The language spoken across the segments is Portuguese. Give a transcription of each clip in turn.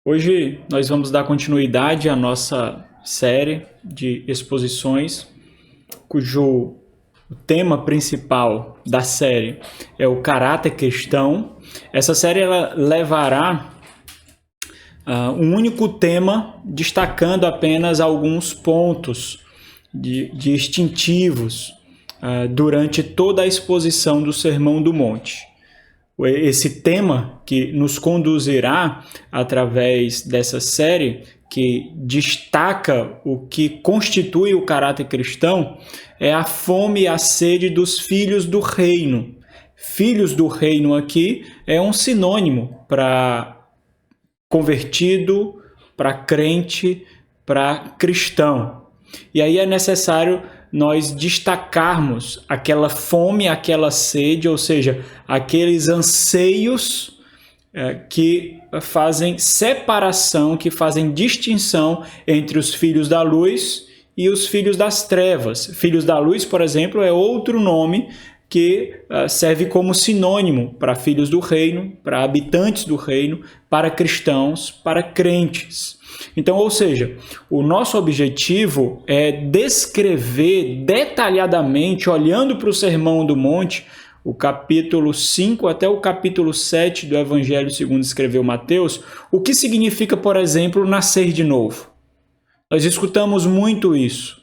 Hoje nós vamos dar continuidade à nossa série de exposições, cujo tema principal da série é o caráter cristão. Essa série ela levará um único tema, destacando apenas alguns pontos distintivos durante toda a exposição do Sermão do Monte. Esse tema que nos conduzirá através dessa série, que destaca o que constitui o caráter cristão, é a fome e a sede dos filhos do reino. Filhos do reino aqui é um sinônimo para convertido, para crente, para cristão. E aí é necessário nós destacarmos aquela fome, aquela sede, ou seja, aqueles anseios que fazem separação, que fazem distinção entre os filhos da luz e os filhos das trevas. Filhos da luz, por exemplo, é outro nome que serve como sinônimo para filhos do reino, para habitantes do reino, para cristãos, para crentes. Então, ou seja, o nosso objetivo é descrever detalhadamente, olhando para o Sermão do Monte, o capítulo 5 até o capítulo 7 do Evangelho segundo escreveu Mateus, o que significa, por exemplo, nascer de novo. Nós escutamos muito isso.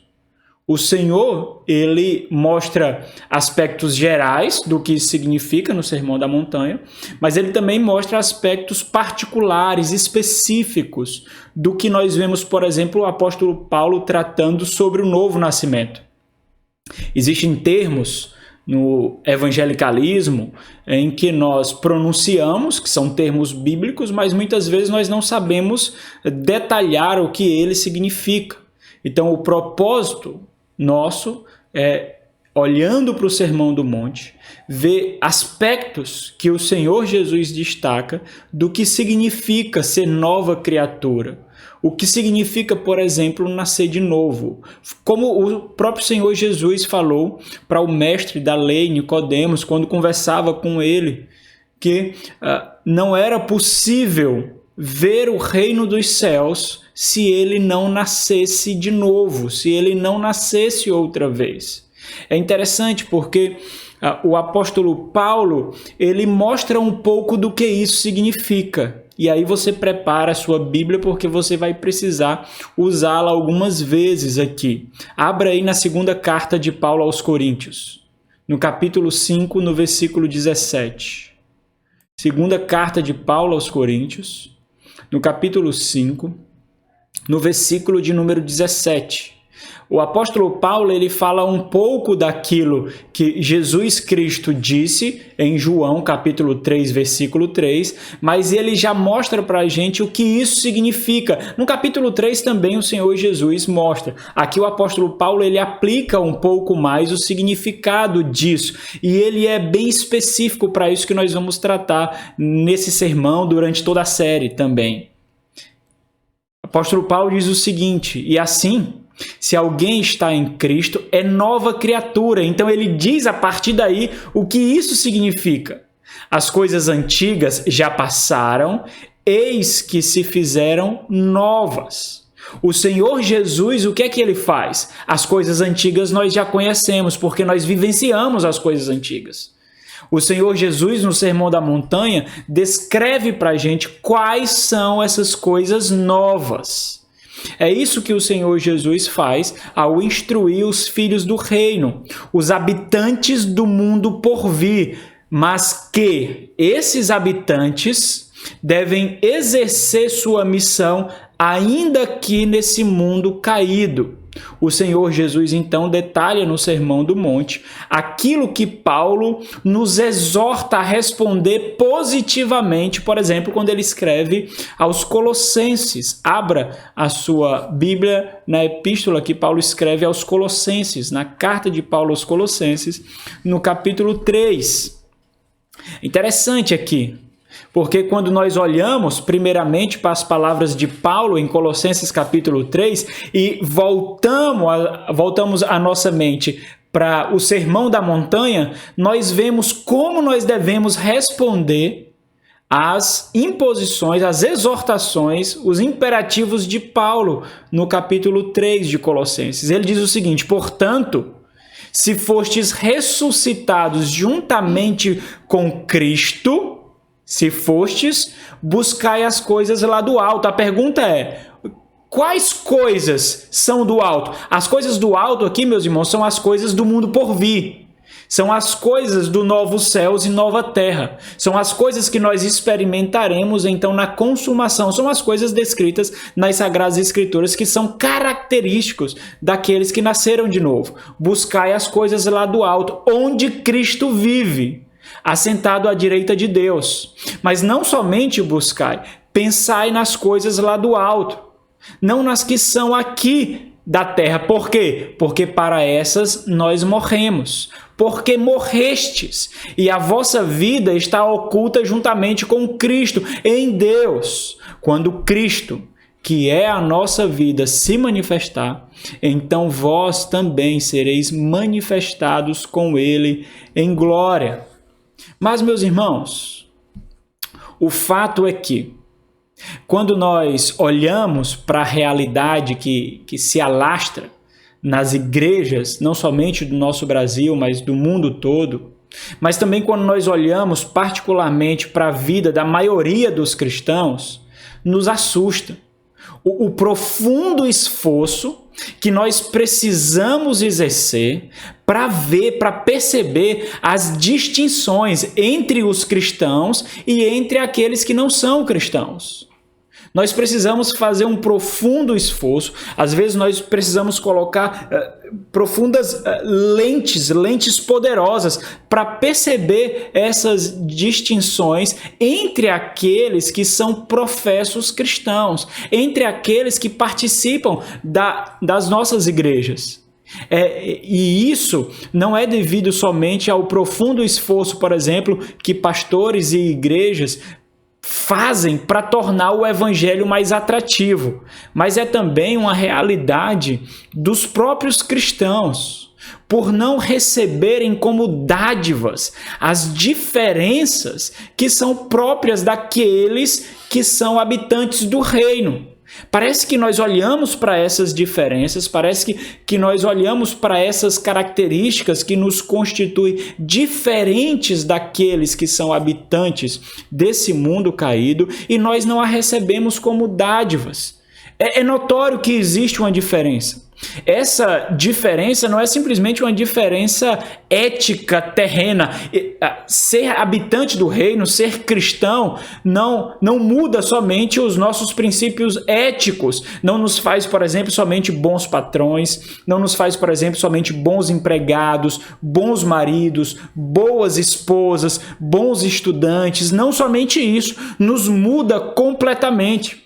O Senhor, ele mostra aspectos gerais do que isso significa no Sermão da Montanha, mas ele também mostra aspectos particulares, específicos, do que nós vemos, por exemplo, o apóstolo Paulo tratando sobre o novo nascimento. Existem termos no evangelicalismo em que nós pronunciamos, que são termos bíblicos, mas muitas vezes nós não sabemos detalhar o que ele significa. Então, o propósito nosso é, olhando para o Sermão do Monte, ver aspectos que o Senhor Jesus destaca do que significa ser nova criatura. O que significa, por exemplo, nascer de novo. Como o próprio Senhor Jesus falou para o mestre da lei, Nicodemos, quando conversava com ele, que não era possível ver o reino dos céus se ele não nascesse de novo, se ele não nascesse outra vez. É interessante porque o apóstolo Paulo, ele mostra um pouco do que isso significa. E aí você prepara a sua Bíblia porque você vai precisar usá-la algumas vezes aqui. Abra aí na segunda carta de Paulo aos Coríntios, no capítulo 5, no versículo 17. Segunda carta de Paulo aos Coríntios, no capítulo 5, no versículo de número 17. O apóstolo Paulo ele fala um pouco daquilo que Jesus Cristo disse em João, capítulo 3, versículo 3, mas ele já mostra para a gente o que isso significa. No capítulo 3 também o Senhor Jesus mostra. Aqui o apóstolo Paulo ele aplica um pouco mais o significado disso, e ele é bem específico para isso que nós vamos tratar nesse sermão durante toda a série também. O apóstolo Paulo diz o seguinte: e assim, se alguém está em Cristo, é nova criatura. Então ele diz a partir daí o que isso significa. As coisas antigas já passaram, eis que se fizeram novas. O Senhor Jesus, o que é que ele faz? As coisas antigas nós já conhecemos, porque nós vivenciamos as coisas antigas. O Senhor Jesus, no Sermão da Montanha, descreve para a gente quais são essas coisas novas. É isso que o Senhor Jesus faz ao instruir os filhos do reino, os habitantes do mundo por vir, mas que esses habitantes devem exercer sua missão ainda aqui nesse mundo caído. O Senhor Jesus, então, detalha no Sermão do Monte aquilo que Paulo nos exorta a responder positivamente, por exemplo, quando ele escreve aos Colossenses. Abra a sua Bíblia na epístola que Paulo escreve aos Colossenses, na carta de Paulo aos Colossenses, no capítulo 3. Interessante aqui, porque quando nós olhamos primeiramente para as palavras de Paulo em Colossenses capítulo 3 e voltamos a nossa mente para o Sermão da Montanha, nós vemos como nós devemos responder as imposições, as exortações, os imperativos de Paulo no capítulo 3 de Colossenses. Ele diz o seguinte: portanto, se fostes ressuscitados juntamente com Cristo, se fostes, buscai as coisas lá do alto. A pergunta é: quais coisas são do alto? As coisas do alto aqui, meus irmãos, são as coisas do mundo por vir. São as coisas do novo céus e nova terra. São as coisas que nós experimentaremos, então, na consumação. São as coisas descritas nas Sagradas Escrituras, que são característicos daqueles que nasceram de novo. Buscai as coisas lá do alto, onde Cristo vive, assentado à direita de Deus. Mas não somente buscai, pensai nas coisas lá do alto, não nas que são aqui da terra. Por quê? Porque para essas nós morremos. Porque morrestes, e a vossa vida está oculta juntamente com Cristo em Deus. Quando Cristo, que é a nossa vida, se manifestar, então vós também sereis manifestados com Ele em glória. Mas, meus irmãos, o fato é que, quando nós olhamos para a realidade que se alastra nas igrejas, não somente do nosso Brasil, mas do mundo todo, mas também quando nós olhamos particularmente para a vida da maioria dos cristãos, nos assusta o profundo esforço que nós precisamos exercer para ver, para perceber as distinções entre os cristãos e entre aqueles que não são cristãos. Nós precisamos fazer um profundo esforço. Às vezes nós precisamos colocar profundas lentes poderosas para perceber essas distinções entre aqueles que são professos cristãos, entre aqueles que participam das nossas igrejas. E isso não é devido somente ao profundo esforço, por exemplo, que pastores e igrejas fazem para tornar o evangelho mais atrativo, mas é também uma realidade dos próprios cristãos, por não receberem como dádivas as diferenças que são próprias daqueles que são habitantes do reino. Parece que nós olhamos para essas diferenças, parece que nós olhamos para essas características que nos constituem diferentes daqueles que são habitantes desse mundo caído e nós não a recebemos como dádivas. É notório que existe uma diferença. Essa diferença não é simplesmente uma diferença ética terrena. Ser habitante do reino, ser cristão, não muda somente os nossos princípios éticos. Não nos faz, por exemplo, somente bons patrões, não nos faz, por exemplo, somente bons empregados, bons maridos, boas esposas, bons estudantes. Não somente isso, nos muda completamente.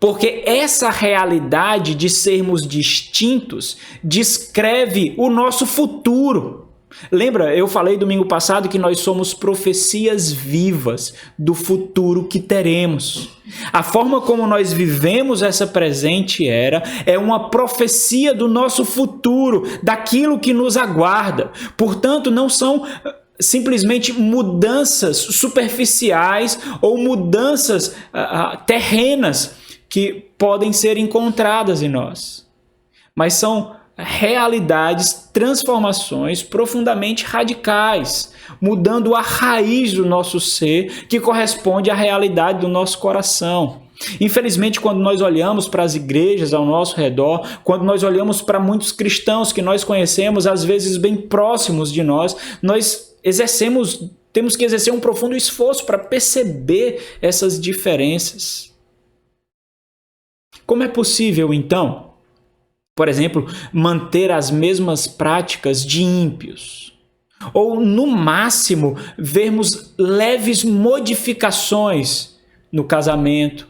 Porque essa realidade de sermos distintos descreve o nosso futuro. Lembra, eu falei domingo passado que nós somos profecias vivas do futuro que teremos. A forma como nós vivemos essa presente era é uma profecia do nosso futuro, daquilo que nos aguarda. Portanto, não são simplesmente mudanças superficiais ou mudanças terrenas que podem ser encontradas em nós, mas são realidades, transformações profundamente radicais, mudando a raiz do nosso ser, que corresponde à realidade do nosso coração. Infelizmente, quando nós olhamos para as igrejas ao nosso redor, quando nós olhamos para muitos cristãos que nós conhecemos, às vezes bem próximos de nós temos que exercer um profundo esforço para perceber essas diferenças. Como é possível, então, por exemplo, manter as mesmas práticas de ímpios? Ou, no máximo, vermos leves modificações no casamento,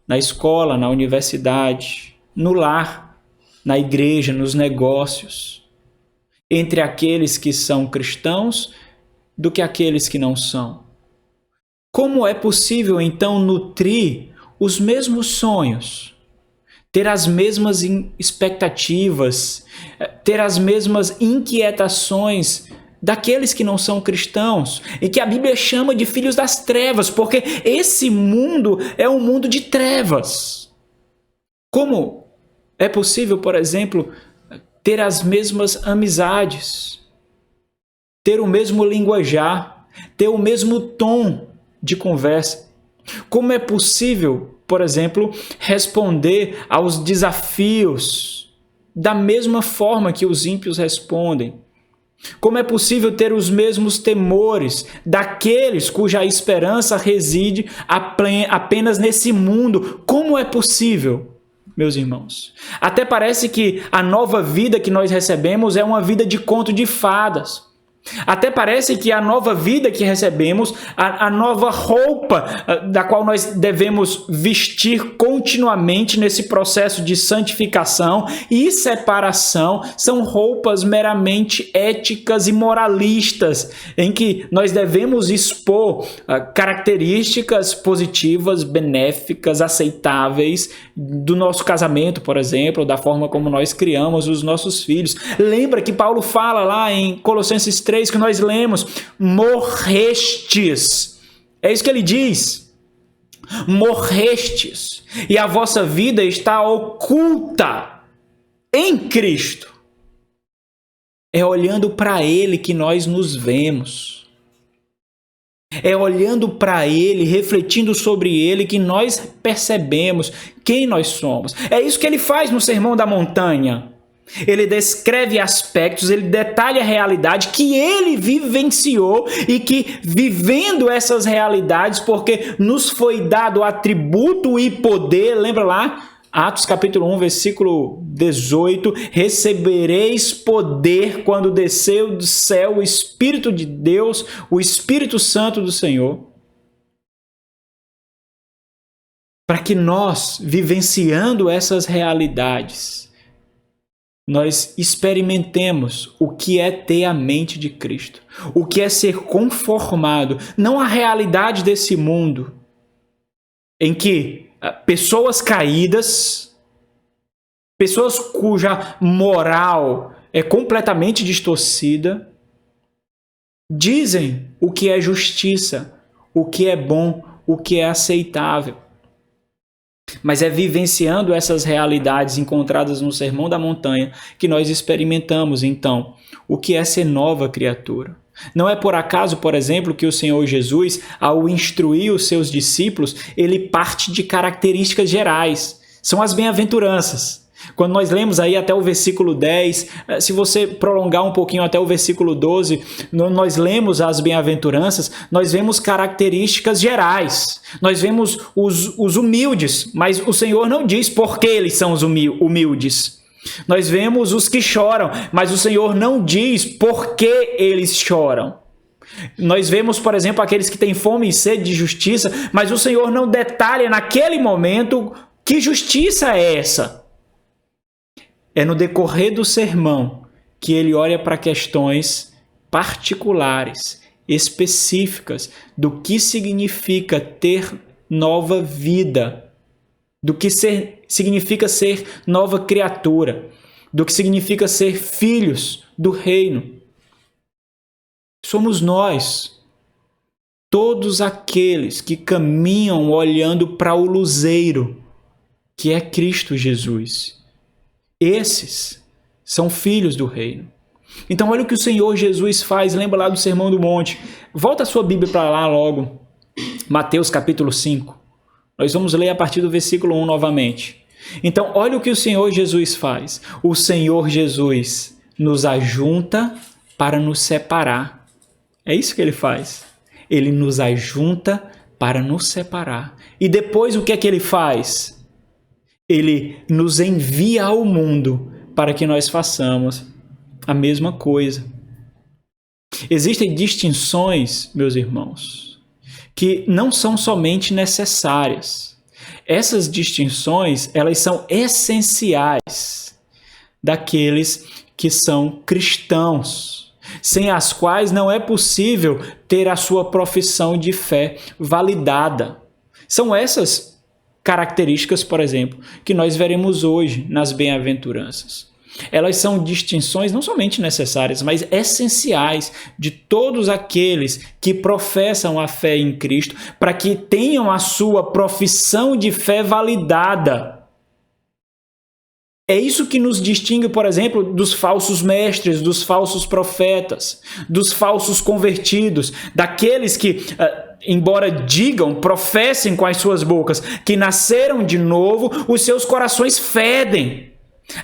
na escola, na universidade, no lar, na igreja, nos negócios, entre aqueles que são cristãos do que aqueles que não são? Como é possível, então, nutrir os mesmos sonhos, ter as mesmas expectativas, ter as mesmas inquietações daqueles que não são cristãos e que a Bíblia chama de filhos das trevas, porque esse mundo é um mundo de trevas. Como é possível, por exemplo, ter as mesmas amizades, ter o mesmo linguajar, ter o mesmo tom de conversa? Como é possível, por exemplo, responder aos desafios da mesma forma que os ímpios respondem? Como é possível ter os mesmos temores daqueles cuja esperança reside apenas nesse mundo? Como é possível, meus irmãos? Até parece que a nova vida que nós recebemos é uma vida de conto de fadas. Até parece que a nova vida que recebemos, a nova roupa da qual nós devemos vestir continuamente nesse processo de santificação e separação, são roupas meramente éticas e moralistas, em que nós devemos expor características positivas, benéficas, aceitáveis do nosso casamento, por exemplo, da forma como nós criamos os nossos filhos. Lembra que Paulo fala lá em Colossenses 3, que nós lemos, morrestes. É isso que ele diz. Morrestes. E a vossa vida está oculta em Cristo. É olhando para Ele que nós nos vemos. É olhando para Ele, refletindo sobre Ele, que nós percebemos quem nós somos. É isso que ele faz no Sermão da Montanha. Ele descreve aspectos, ele detalha a realidade que ele vivenciou e que, vivendo essas realidades, porque nos foi dado atributo e poder, lembra lá? Atos capítulo 1, versículo 18, recebereis poder quando desceu do céu o Espírito de Deus, o Espírito Santo do Senhor. Para que nós, vivenciando essas realidades, nós experimentemos o que é ter a mente de Cristo, o que é ser conformado, não à realidade desse mundo, em que pessoas caídas, pessoas cuja moral é completamente distorcida, dizem o que é justiça, o que é bom, o que é aceitável. Mas é vivenciando essas realidades encontradas no Sermão da Montanha que nós experimentamos, então, o que é ser nova criatura. Não é por acaso, por exemplo, que o Senhor Jesus, ao instruir os seus discípulos, ele parte de características gerais. São as bem-aventuranças. Quando nós lemos aí até o versículo 10, se você prolongar um pouquinho até o versículo 12, nós lemos as bem-aventuranças, nós vemos características gerais. Nós vemos os humildes, mas o Senhor não diz por que eles são os humildes. Nós vemos os que choram, mas o Senhor não diz por que eles choram. Nós vemos, por exemplo, aqueles que têm fome e sede de justiça, mas o Senhor não detalha naquele momento que justiça é essa. É no decorrer do sermão que ele olha para questões particulares, específicas, do que significa ter nova vida, do que significa ser nova criatura, do que significa ser filhos do reino. Somos nós, todos aqueles que caminham olhando para o luzeiro, que é Cristo Jesus. Esses são filhos do reino. Então olha o que o Senhor Jesus faz, lembra lá do Sermão do Monte. Volta a sua Bíblia para lá logo, Mateus capítulo 5. Nós vamos ler a partir do versículo 1 novamente. Então olha o que o Senhor Jesus faz. O Senhor Jesus nos ajunta para nos separar. É isso que ele faz. Ele nos ajunta para nos separar. E depois o que é que ele faz? Ele nos envia ao mundo para que nós façamos a mesma coisa. Existem distinções, meus irmãos, que não são somente necessárias. Essas distinções, elas são essenciais daqueles que são cristãos, sem as quais não é possível ter a sua profissão de fé validada. São essas características, por exemplo, que nós veremos hoje nas bem-aventuranças. Elas são distinções não somente necessárias, mas essenciais de todos aqueles que professam a fé em Cristo, para que tenham a sua profissão de fé validada. É isso que nos distingue, por exemplo, dos falsos mestres, dos falsos profetas, dos falsos convertidos, daqueles que, embora digam, professem com as suas bocas que nasceram de novo, os seus corações fedem.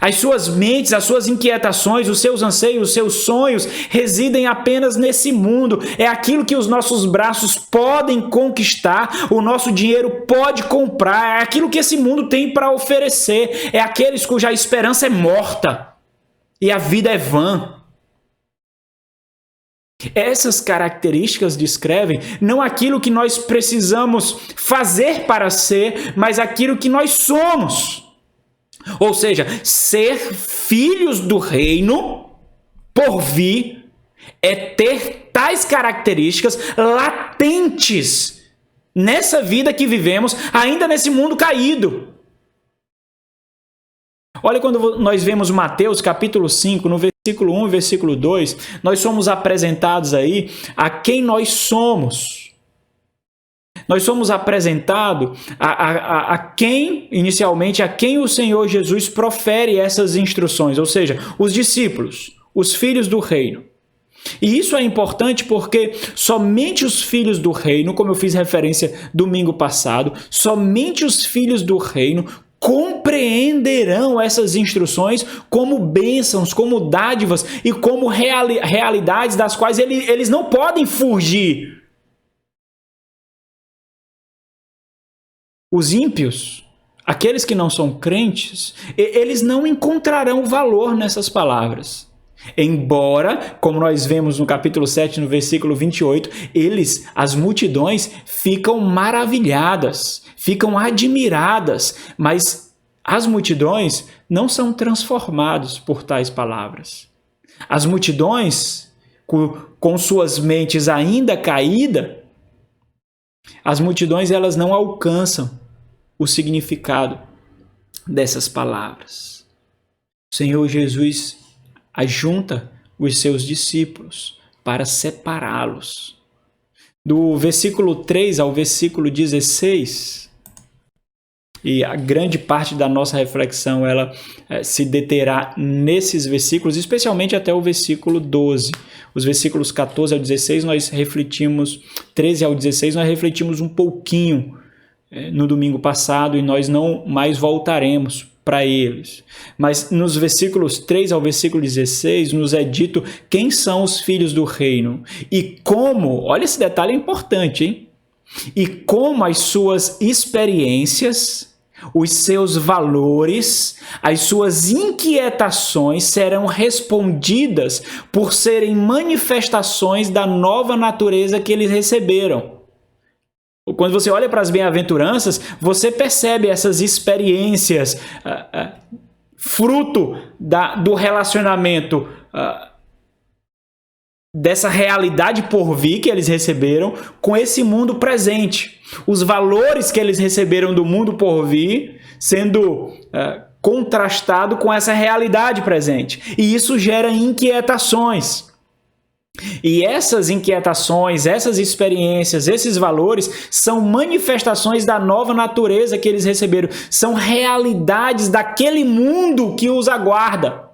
As suas mentes, as suas inquietações, os seus anseios, os seus sonhos residem apenas nesse mundo. É aquilo que os nossos braços podem conquistar, o nosso dinheiro pode comprar, é aquilo que esse mundo tem para oferecer. É aqueles cuja esperança é morta e a vida é vã. Essas características descrevem não aquilo que nós precisamos fazer para ser, mas aquilo que nós somos. Ou seja, ser filhos do reino, por vir, é ter tais características latentes nessa vida que vivemos, ainda nesse mundo caído. Olha, quando nós vemos Mateus capítulo 5, no versículo 1 e versículo 2, nós somos apresentados aí a quem nós somos. Nós somos apresentados a quem, inicialmente, a quem o Senhor Jesus profere essas instruções, ou seja, os discípulos, os filhos do reino. E isso é importante porque somente os filhos do reino, como eu fiz referência domingo passado, somente os filhos do reino compreenderão essas instruções como bênçãos, como dádivas e como realidades das quais eles não podem fugir. Os ímpios, aqueles que não são crentes, eles não encontrarão valor nessas palavras. Embora, como nós vemos no capítulo 7, no versículo 28, as multidões, ficam maravilhadas, ficam admiradas, mas as multidões não são transformadas por tais palavras. As multidões, com suas mentes ainda caídas, as multidões elas não alcançam o significado dessas palavras. O Senhor Jesus ajunta os seus discípulos para separá-los. Do versículo 3 ao versículo 16, e a grande parte da nossa reflexão ela se deterá nesses versículos, especialmente até o versículo 12. Os versículos 14 ao 16 nós refletimos, 13 ao 16 nós refletimos um pouquinho no domingo passado e nós não mais voltaremos para eles. Mas nos versículos 3 ao versículo 16 nos é dito quem são os filhos do reino e como, olha esse detalhe importante, hein? E como as suas experiências, os seus valores, as suas inquietações serão respondidas por serem manifestações da nova natureza que eles receberam. Quando você olha para as bem-aventuranças, você percebe essas experiências fruto do relacionamento, dessa realidade por vir que eles receberam com esse mundo presente. Os valores que eles receberam do mundo por vir sendo contrastado com essa realidade presente. E isso gera inquietações. E essas inquietações, essas experiências, esses valores são manifestações da nova natureza que eles receberam. São realidades daquele mundo que os aguarda.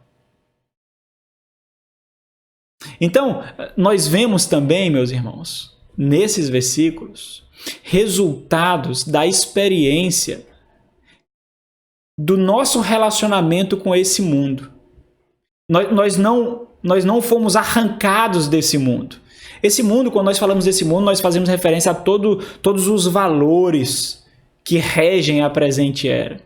Então, nós vemos também, meus irmãos, nesses versículos, resultados da experiência do nosso relacionamento com esse mundo. Nós não fomos arrancados desse mundo. Esse mundo, quando nós falamos desse mundo, nós fazemos referência a todos os valores que regem a presente era.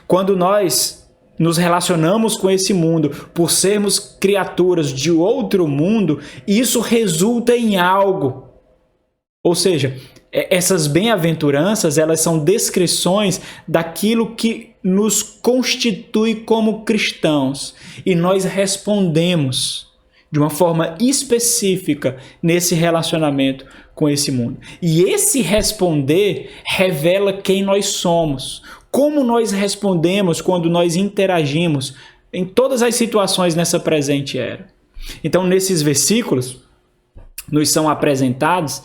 Quando nós nos relacionamos com esse mundo por sermos criaturas de outro mundo, isso resulta em algo. Ou seja, essas bem-aventuranças, elas são descrições daquilo que nos constitui como cristãos. E nós respondemos de uma forma específica nesse relacionamento com esse mundo. E esse responder revela quem nós somos. Como nós respondemos quando nós interagimos Em todas as situações nessa presente era. Então, nesses versículos, nos são apresentadas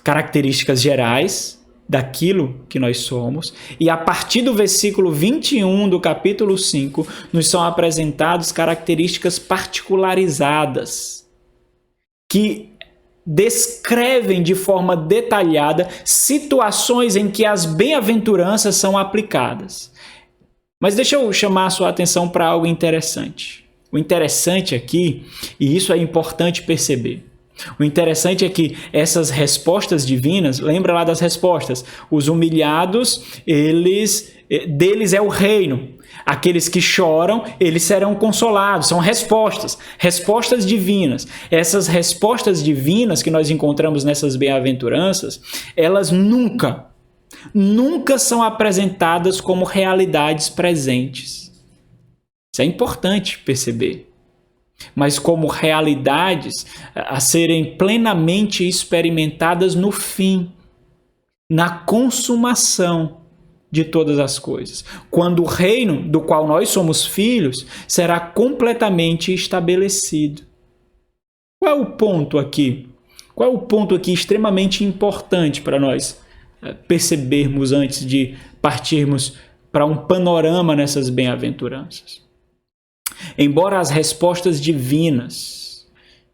características gerais daquilo que nós somos, e a partir do versículo 21 do capítulo 5, nos são apresentadas características particularizadas, que descrevem de forma detalhada situações em que as bem-aventuranças são aplicadas. Mas deixa eu chamar a sua atenção para algo interessante. O interessante aqui, e isso é importante perceber, o interessante é que essas respostas divinas, lembra lá das respostas, os humilhados, deles é o reino. Aqueles que choram, eles serão consolados. São respostas divinas. Essas respostas divinas que nós encontramos nessas bem-aventuranças, elas nunca são apresentadas como realidades presentes. Isso é importante perceber. Mas como realidades a serem plenamente experimentadas no fim, na consumação de todas as coisas, quando o reino do qual nós somos filhos será completamente estabelecido. Qual é o ponto aqui? Qual é o ponto aqui extremamente importante para nós percebermos antes de partirmos para um panorama nessas bem-aventuranças? Embora as respostas divinas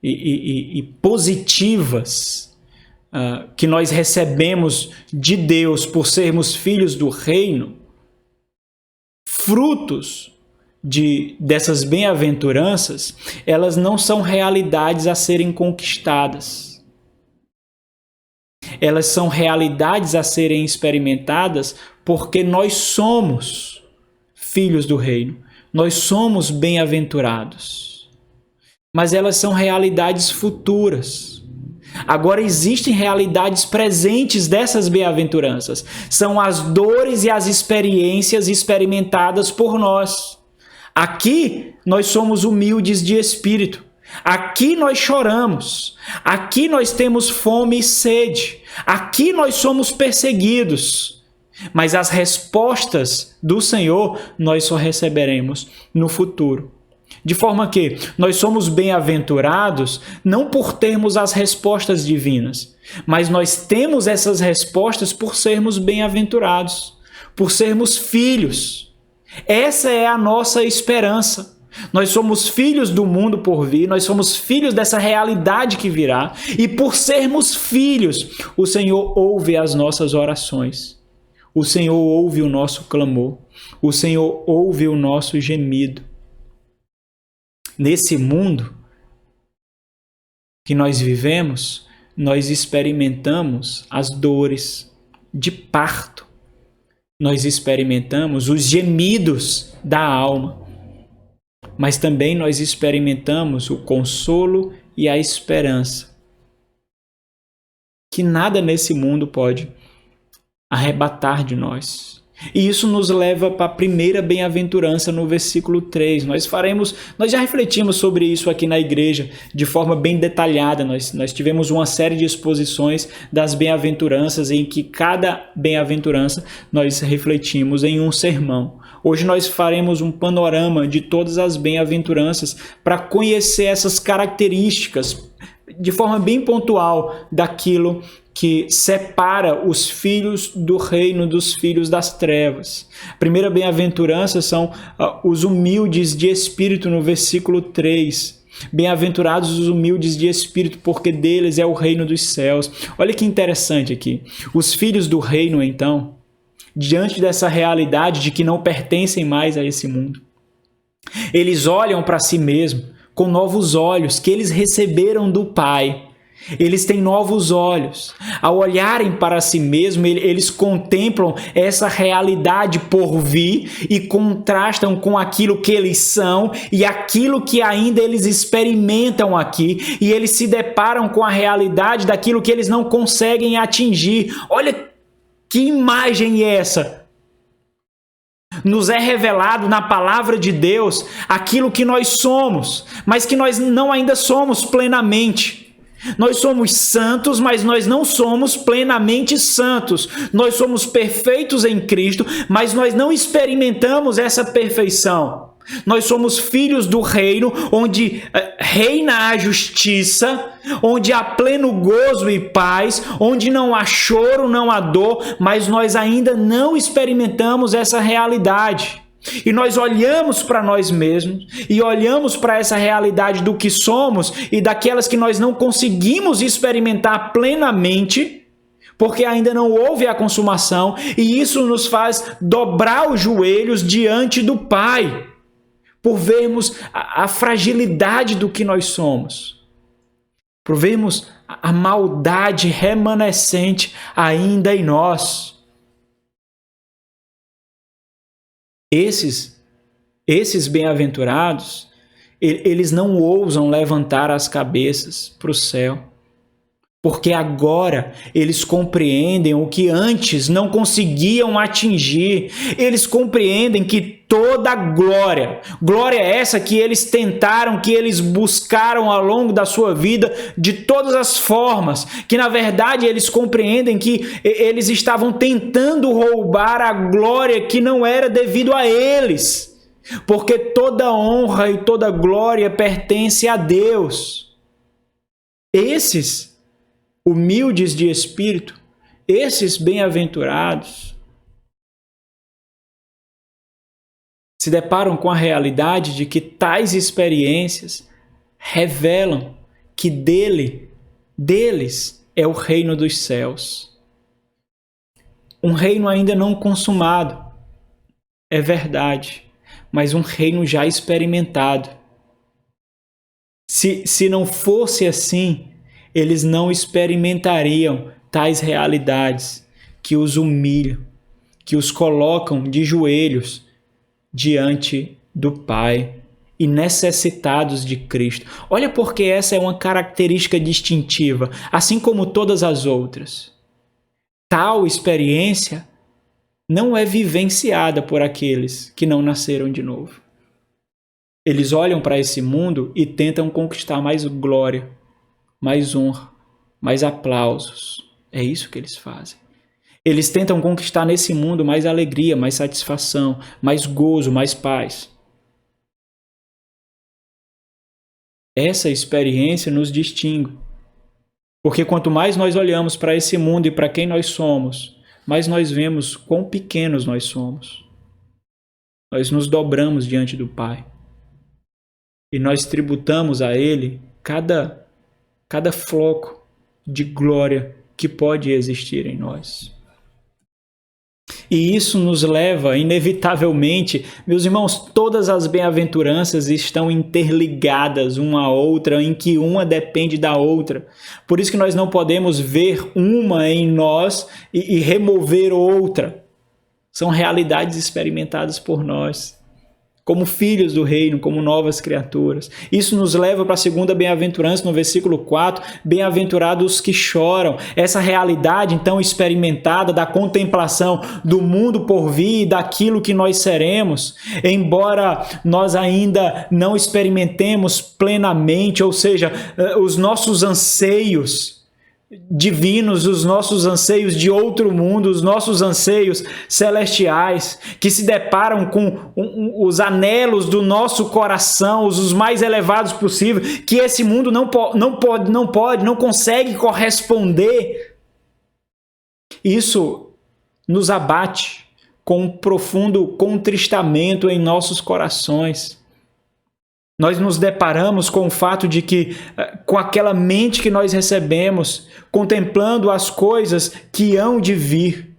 e positivas que nós recebemos de Deus por sermos filhos do reino, frutos dessas bem-aventuranças, elas não são realidades a serem conquistadas. Elas são realidades a serem experimentadas porque nós somos filhos do reino. Nós somos bem-aventurados, mas elas são realidades futuras. Agora existem realidades presentes dessas bem-aventuranças. São as dores e as experiências experimentadas por nós. Aqui nós somos humildes de espírito. Aqui nós choramos. Aqui nós temos fome e sede. Aqui nós somos perseguidos. Mas as respostas do Senhor nós só receberemos no futuro. De forma que nós somos bem-aventurados não por termos as respostas divinas, mas nós temos essas respostas por sermos bem-aventurados, por sermos filhos. Essa é a nossa esperança. Nós somos filhos do mundo por vir, nós somos filhos dessa realidade que virá, e por sermos filhos, o Senhor ouve as nossas orações. O Senhor ouve o nosso clamor. O Senhor ouve o nosso gemido. Nesse mundo que nós vivemos, nós experimentamos as dores de parto. Nós experimentamos os gemidos da alma. Mas também nós experimentamos o consolo e a esperança. Que nada nesse mundo pode arrebatar de nós. E isso nos leva para a primeira bem-aventurança no versículo 3. Nós já refletimos sobre isso aqui na igreja de forma bem detalhada. Nós tivemos uma série de exposições das bem-aventuranças em que cada bem-aventurança nós refletimos em um sermão. Hoje nós faremos um panorama de todas as bem-aventuranças para conhecer essas características de forma bem pontual daquilo que separa os filhos do reino dos filhos das trevas. A primeira bem-aventurança são os humildes de espírito, no versículo 3. Bem-aventurados os humildes de espírito, porque deles é o reino dos céus. Olha que interessante aqui. Os filhos do reino, então, diante dessa realidade de que não pertencem mais a esse mundo, eles olham para si mesmos com novos olhos que eles receberam do Pai. Eles têm novos olhos. Ao olharem para si mesmos, eles contemplam essa realidade por vir e contrastam com aquilo que eles são e aquilo que ainda eles experimentam aqui. E eles se deparam com a realidade daquilo que eles não conseguem atingir. Olha que imagem é essa! Nos é revelado na palavra de Deus aquilo que nós somos, mas que nós não ainda somos plenamente. Nós somos santos, mas nós não somos plenamente santos. Nós somos perfeitos em Cristo, mas nós não experimentamos essa perfeição. Nós somos filhos do reino, onde reina a justiça, onde há pleno gozo e paz, onde não há choro, não há dor, mas nós ainda não experimentamos essa realidade. E nós olhamos para nós mesmos e olhamos para essa realidade do que somos e daquelas que nós não conseguimos experimentar plenamente, porque ainda não houve a consumação, e isso nos faz dobrar os joelhos diante do Pai, por vermos a fragilidade do que nós somos, por vermos a maldade remanescente ainda em nós. Esses bem-aventurados, eles não ousam levantar as cabeças para o céu, porque agora eles compreendem o que antes não conseguiam atingir. Eles compreendem que toda glória essa que eles tentaram, que eles buscaram ao longo da sua vida de todas as formas, que na verdade eles compreendem que eles estavam tentando roubar a glória que não era devido a eles, porque toda honra e toda glória pertence a Deus. Esses humildes de espírito, esses bem-aventurados, se deparam com a realidade de que tais experiências revelam que deles é o reino dos céus. Um reino ainda não consumado, é verdade, mas um reino já experimentado. Se não fosse assim, eles não experimentariam tais realidades que os humilham, que os colocam de joelhos diante do Pai e necessitados de Cristo. Olha, porque essa é uma característica distintiva, assim como todas as outras. Tal experiência não é vivenciada por aqueles que não nasceram de novo. Eles olham para esse mundo e tentam conquistar mais glória, mais honra, mais aplausos. É isso que eles fazem. Eles tentam conquistar nesse mundo mais alegria, mais satisfação, mais gozo, mais paz. Essa experiência nos distingue. Porque quanto mais nós olhamos para esse mundo e para quem nós somos, mais nós vemos quão pequenos nós somos. Nós nos dobramos diante do Pai. E nós tributamos a Ele cada floco de glória que pode existir em nós. E isso nos leva, inevitavelmente, meus irmãos, todas as bem-aventuranças estão interligadas uma à outra, em que uma depende da outra. Por isso que nós não podemos ver uma em nós e remover outra. São realidades experimentadas por nós, como filhos do reino, como novas criaturas. Isso nos leva para a segunda bem-aventurança, no versículo 4, bem-aventurados que choram. Essa realidade, então, experimentada da contemplação do mundo por vir e daquilo que nós seremos, embora nós ainda não experimentemos plenamente, ou seja, os nossos anseios divinos, os nossos anseios de outro mundo, os nossos anseios celestiais, que se deparam com os anelos do nosso coração, os mais elevados possíveis, que esse mundo não consegue corresponder. Isso nos abate com um profundo contristamento em nossos corações. Nós nos deparamos com o fato de que, com aquela mente que nós recebemos, contemplando as coisas que hão de vir,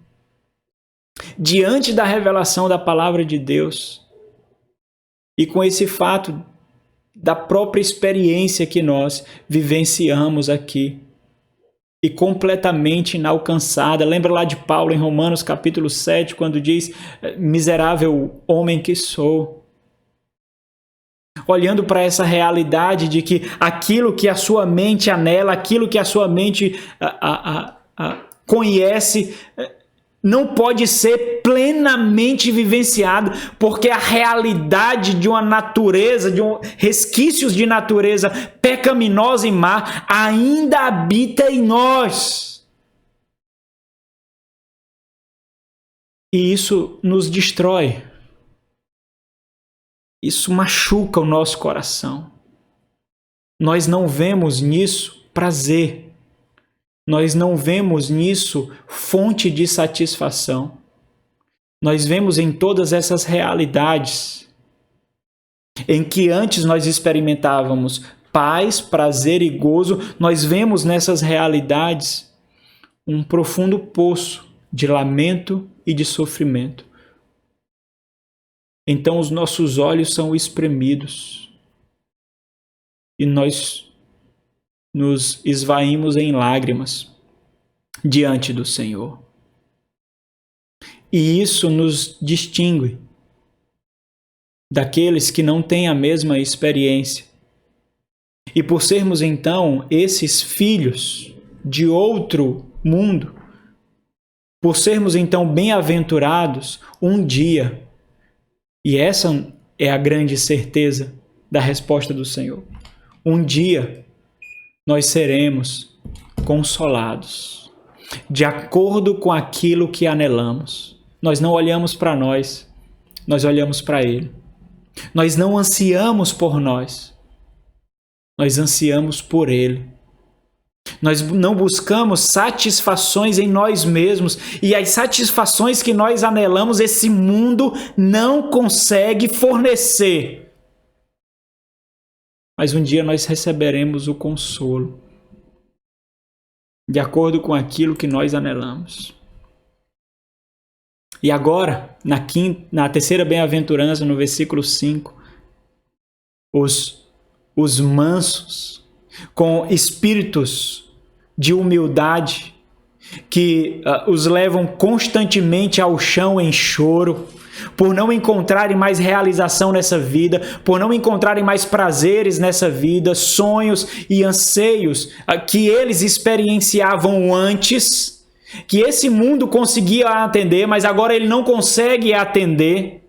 diante da revelação da palavra de Deus, e com esse fato da própria experiência que nós vivenciamos aqui, e completamente inalcançada. Lembra lá de Paulo em Romanos capítulo 7, quando diz, miserável homem que sou. Olhando para essa realidade de que aquilo que a sua mente anela, aquilo que a sua mente conhece, não pode ser plenamente vivenciado, porque a realidade de uma natureza, resquícios de natureza pecaminosa e má, ainda habita em nós. E isso nos destrói. Isso machuca o nosso coração. Nós não vemos nisso prazer. Nós não vemos nisso fonte de satisfação. Nós vemos em todas essas realidades em que antes nós experimentávamos paz, prazer e gozo, nós vemos nessas realidades um profundo poço de lamento e de sofrimento. Então os nossos olhos são espremidos e nós nos esvaímos em lágrimas diante do Senhor. E isso nos distingue daqueles que não têm a mesma experiência. E por sermos então esses filhos de outro mundo, por sermos então bem-aventurados, um dia, e essa é a grande certeza da resposta do Senhor, um dia nós seremos consolados, de acordo com aquilo que anelamos. Nós não olhamos para nós, nós olhamos para Ele. Nós não ansiamos por nós ansiamos por Ele. Nós não buscamos satisfações em nós mesmos, e as satisfações que nós anelamos, esse mundo não consegue fornecer. Mas um dia nós receberemos o consolo, de acordo com aquilo que nós anelamos. E agora, na terceira bem-aventurança, no versículo 5, os mansos, com espíritos de humildade, que os levam constantemente ao chão em choro, por não encontrarem mais realização nessa vida, por não encontrarem mais prazeres nessa vida, sonhos e anseios que eles experienciavam antes, que esse mundo conseguia atender, mas agora ele não consegue atender,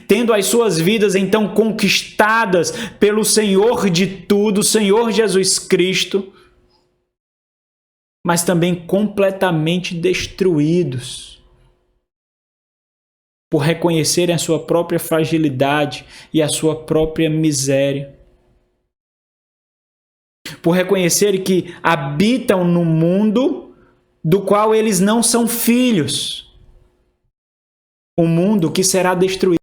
tendo as suas vidas então conquistadas pelo Senhor de tudo, Senhor Jesus Cristo, mas também completamente destruídos por reconhecerem a sua própria fragilidade e a sua própria miséria, por reconhecerem que habitam no mundo do qual eles não são filhos, um mundo que será destruído.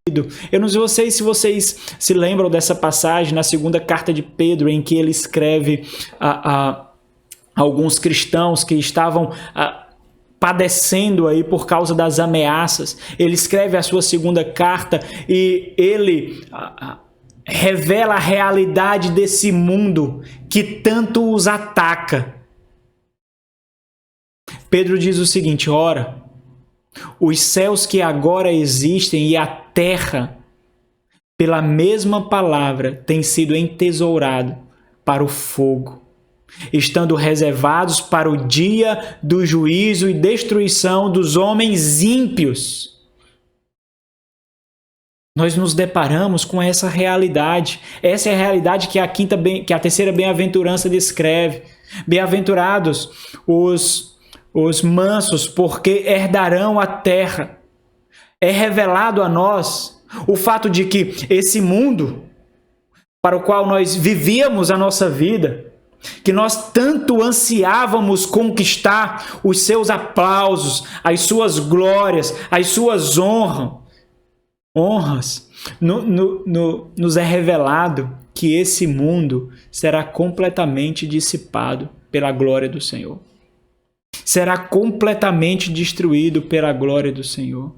Eu não sei se vocês se lembram dessa passagem na segunda carta de Pedro, em que ele escreve a alguns cristãos que estavam padecendo aí por causa das ameaças. Ele escreve a sua segunda carta e ele revela a realidade desse mundo que tanto os ataca. Pedro diz o seguinte: ora, os céus que agora existem e a terra, pela mesma palavra, têm sido entesourados para o fogo, estando reservados para o dia do juízo e destruição dos homens ímpios. Nós nos deparamos com essa realidade. Essa é a realidade que a terceira bem-aventurança descreve. Bem-aventurados os mansos, porque herdarão a terra. É revelado a nós o fato de que esse mundo para o qual nós vivíamos a nossa vida, que nós tanto ansiávamos conquistar os seus aplausos, as suas glórias, as suas honras, nos é revelado que esse mundo será completamente dissipado pela glória do Senhor. Será completamente destruído pela glória do Senhor.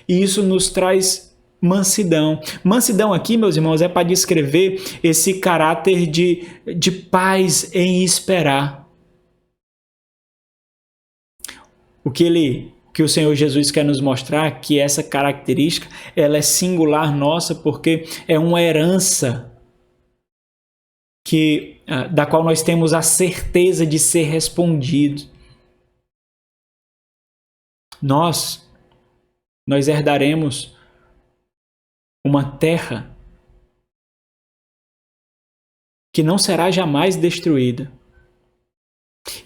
E isso nos traz mansidão. Mansidão aqui, meus irmãos, é para descrever esse caráter de paz em esperar. O que o Senhor Jesus quer nos mostrar, que essa característica ela é singular nossa, porque é uma herança da qual nós temos a certeza de ser respondido. nós herdaremos uma terra que não será jamais destruída.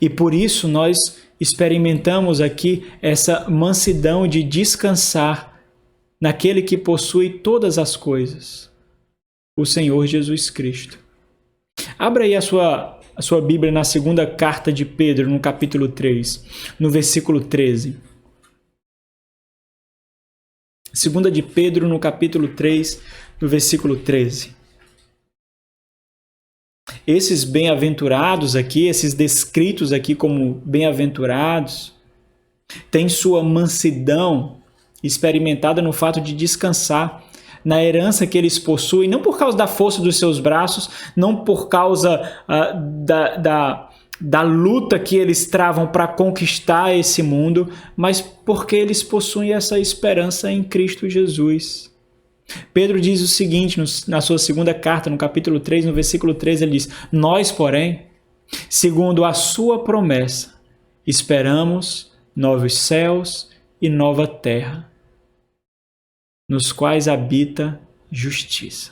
E por isso nós experimentamos aqui essa mansidão de descansar naquele que possui todas as coisas, o Senhor Jesus Cristo. Abra aí a sua Bíblia na segunda carta de Pedro, no capítulo 3, no versículo 13. Segunda de Pedro, no capítulo 3, no versículo 13. Esses bem-aventurados aqui, esses descritos aqui como bem-aventurados, têm sua mansidão experimentada no fato de descansar na herança que eles possuem, não por causa da força dos seus braços, não por causa da luta que eles travam para conquistar esse mundo, mas porque eles possuem essa esperança em Cristo Jesus. Pedro diz o seguinte na sua segunda carta, no capítulo 3, no versículo 13, ele diz: nós, porém, segundo a sua promessa, esperamos novos céus e nova terra, nos quais habita justiça.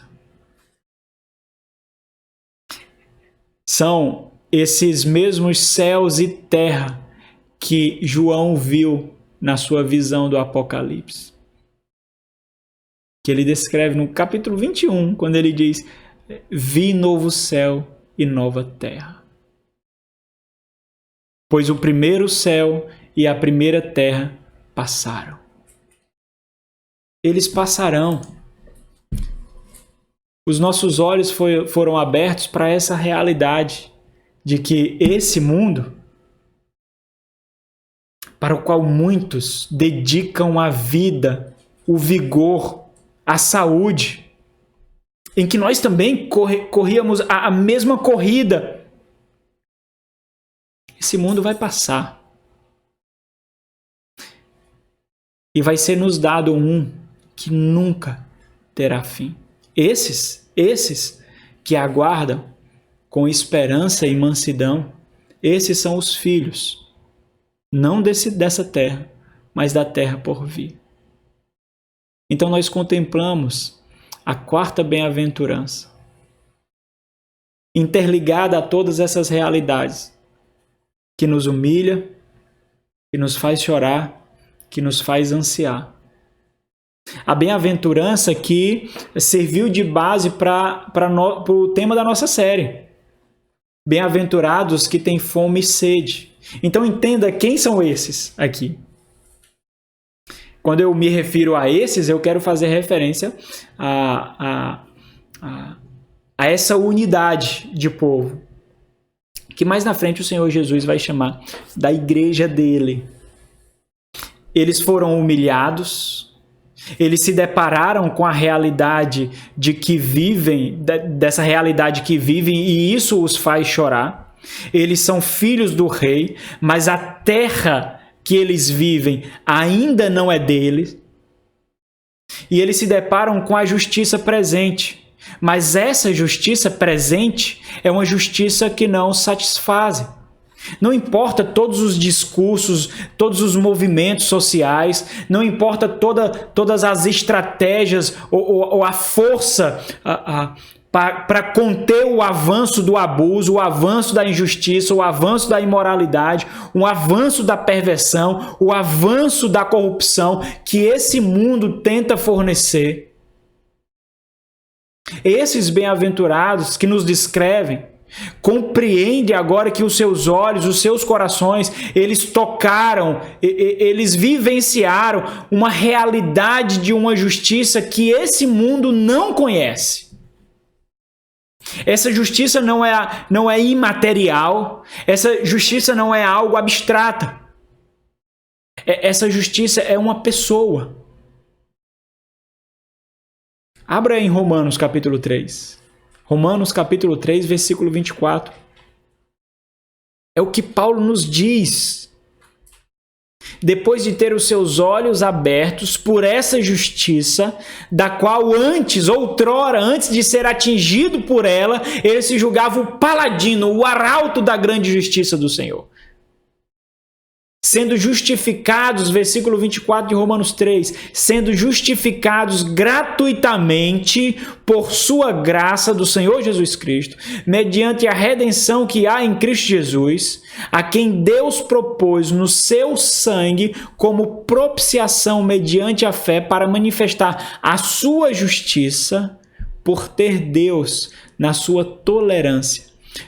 São esses mesmos céus e terra que João viu na sua visão do Apocalipse, que ele descreve no capítulo 21, quando ele diz: vi novo céu e nova terra. Pois o primeiro céu e a primeira terra passaram. Eles passarão. Os nossos olhos foram abertos para essa realidade de que esse mundo, para o qual muitos dedicam a vida, o vigor, a saúde, em que nós também corríamos a mesma corrida, esse mundo vai passar. E vai ser nos dado um que nunca terá fim. Esses que aguardam com esperança e mansidão, esses são os filhos, não dessa terra, mas da terra por vir. Então nós contemplamos a quarta bem-aventurança, interligada a todas essas realidades, que nos humilha, que nos faz chorar, que nos faz ansiar. A bem-aventurança que serviu de base para o tema da nossa série. Bem-aventurados que têm fome e sede. Então entenda quem são esses aqui. Quando eu me refiro a esses, eu quero fazer referência a essa unidade de povo, que mais na frente o Senhor Jesus vai chamar da igreja dele. Eles foram humilhados, eles se depararam com a realidade de que vivem, dessa realidade que vivem, e isso os faz chorar. Eles são filhos do rei, mas a terra que eles vivem ainda não é deles. E eles se deparam com a justiça presente, mas essa justiça presente é uma justiça que não satisfaz. Não importa todos os discursos, todos os movimentos sociais, não importa todas as estratégias ou a força para conter o avanço do abuso, o avanço da injustiça, o avanço da imoralidade, o avanço da perversão, o avanço da corrupção que esse mundo tenta fornecer. Esses bem-aventurados que nos descrevem, compreende agora que os seus olhos, os seus corações, eles tocaram, eles vivenciaram uma realidade de uma justiça que esse mundo não conhece. Essa justiça não é imaterial, essa justiça não é algo abstrata. Essa justiça é uma pessoa. Abra em Romanos capítulo 3. Romanos capítulo 3, versículo 24. É o que Paulo nos diz. Depois de ter os seus olhos abertos por essa justiça, da qual outrora, antes de ser atingido por ela, ele se julgava o paladino, o arauto da grande justiça do Senhor. sendo justificados, versículo 24 de Romanos 3, sendo justificados gratuitamente por sua graça do Senhor Jesus Cristo, mediante a redenção que há em Cristo Jesus, a quem Deus propôs no seu sangue como propiciação mediante a fé para manifestar a sua justiça, por ter Deus, na sua tolerância,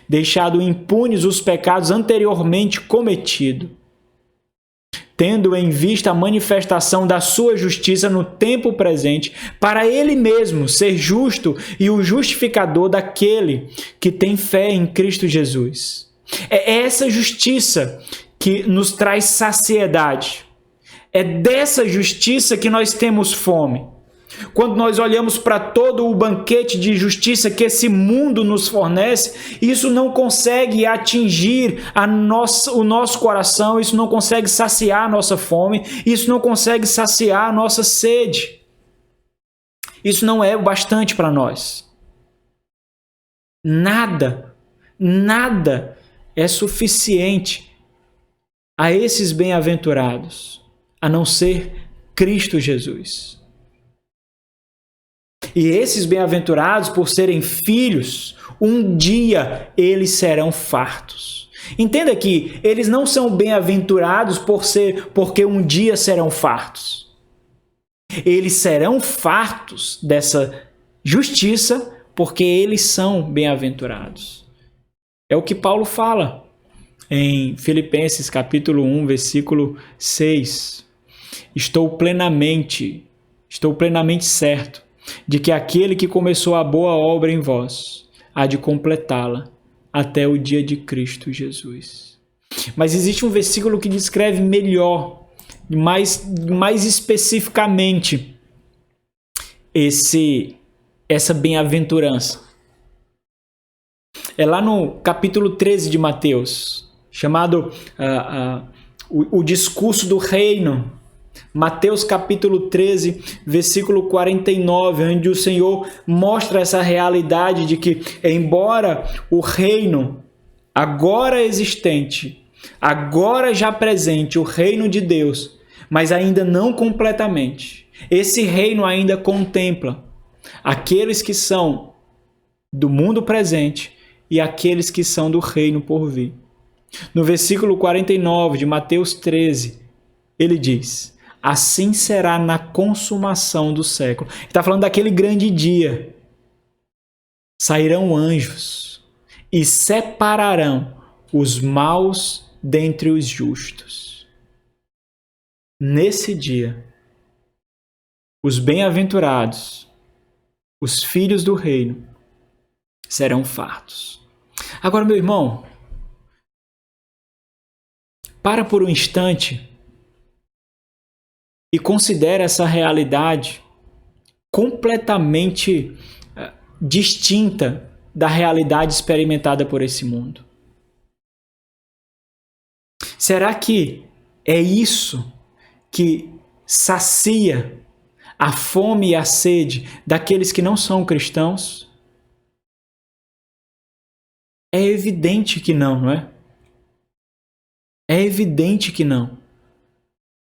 deixado impunes os pecados anteriormente cometidos, tendo em vista a manifestação da sua justiça no tempo presente, para ele mesmo ser justo e o justificador daquele que tem fé em Cristo Jesus. É essa justiça que nos traz saciedade. É dessa justiça que nós temos fome. Quando nós olhamos para todo o banquete de justiça que esse mundo nos fornece, isso não consegue atingir o nosso coração, isso não consegue saciar a nossa fome, isso não consegue saciar a nossa sede. Isso não é o bastante para nós. Nada é suficiente a esses bem-aventurados, a não ser Cristo Jesus. E esses bem-aventurados, por serem filhos, um dia eles serão fartos. Entenda que eles não são bem-aventurados porque um dia serão fartos. Eles serão fartos dessa justiça porque eles são bem-aventurados. É o que Paulo fala em Filipenses capítulo 1, versículo 6. Estou plenamente certo de que aquele que começou a boa obra em vós há de completá-la até o dia de Cristo Jesus. Mas existe um versículo que descreve melhor, mais especificamente, essa bem-aventurança. É lá no capítulo 13 de Mateus, chamado o discurso do reino. Mateus capítulo 13, versículo 49, onde o Senhor mostra essa realidade de que, embora o reino agora existente, agora já presente, o reino de Deus, mas ainda não completamente, esse reino ainda contempla aqueles que são do mundo presente e aqueles que são do reino por vir. No versículo 49 de Mateus 13, ele diz: assim será na consumação do século. Ele está falando daquele grande dia. Sairão anjos e separarão os maus dentre os justos. Nesse dia, os bem-aventurados, os filhos do reino, serão fartos. Agora, meu irmão, para por um instante e considere essa realidade completamente distinta da realidade experimentada por esse mundo. Será que é isso que sacia a fome e a sede daqueles que não são cristãos? É evidente que não, não é? É evidente que não.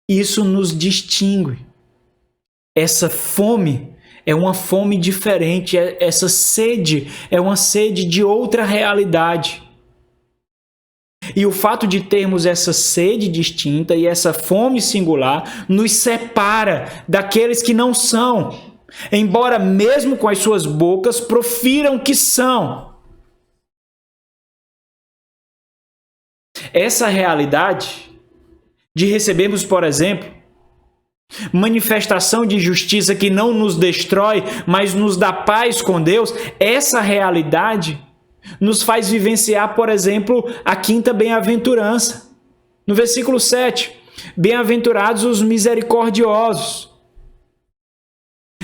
Isso nos distingue. Essa fome é uma fome diferente. Essa sede é uma sede de outra realidade. E o fato de termos essa sede distinta e essa fome singular nos separa daqueles que não são, embora mesmo com as suas bocas profiram que são. Essa realidade de recebermos, por exemplo, manifestação de justiça que não nos destrói, mas nos dá paz com Deus, essa realidade nos faz vivenciar, por exemplo, a quinta bem-aventurança. No versículo 7, bem-aventurados os misericordiosos.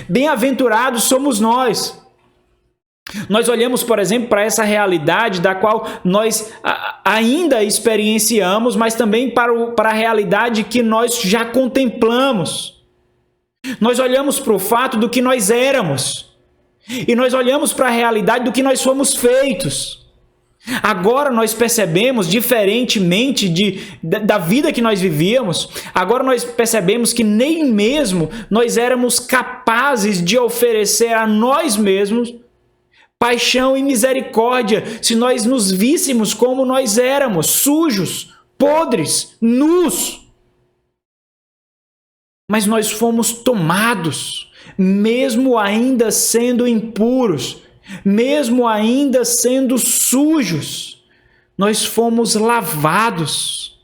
Bem-aventurados somos nós. Nós olhamos, por exemplo, para essa realidade da qual nós ainda experienciamos, mas também para a realidade que nós já contemplamos. Nós olhamos para o fato do que nós éramos. E nós olhamos para a realidade do que nós fomos feitos. Agora nós percebemos, diferentemente da vida que nós vivíamos, agora nós percebemos que nem mesmo nós éramos capazes de oferecer a nós mesmos paixão e misericórdia se nós nos víssemos como nós éramos, sujos, podres, nus. Mas nós fomos tomados, mesmo ainda sendo impuros, mesmo ainda sendo sujos, nós fomos lavados.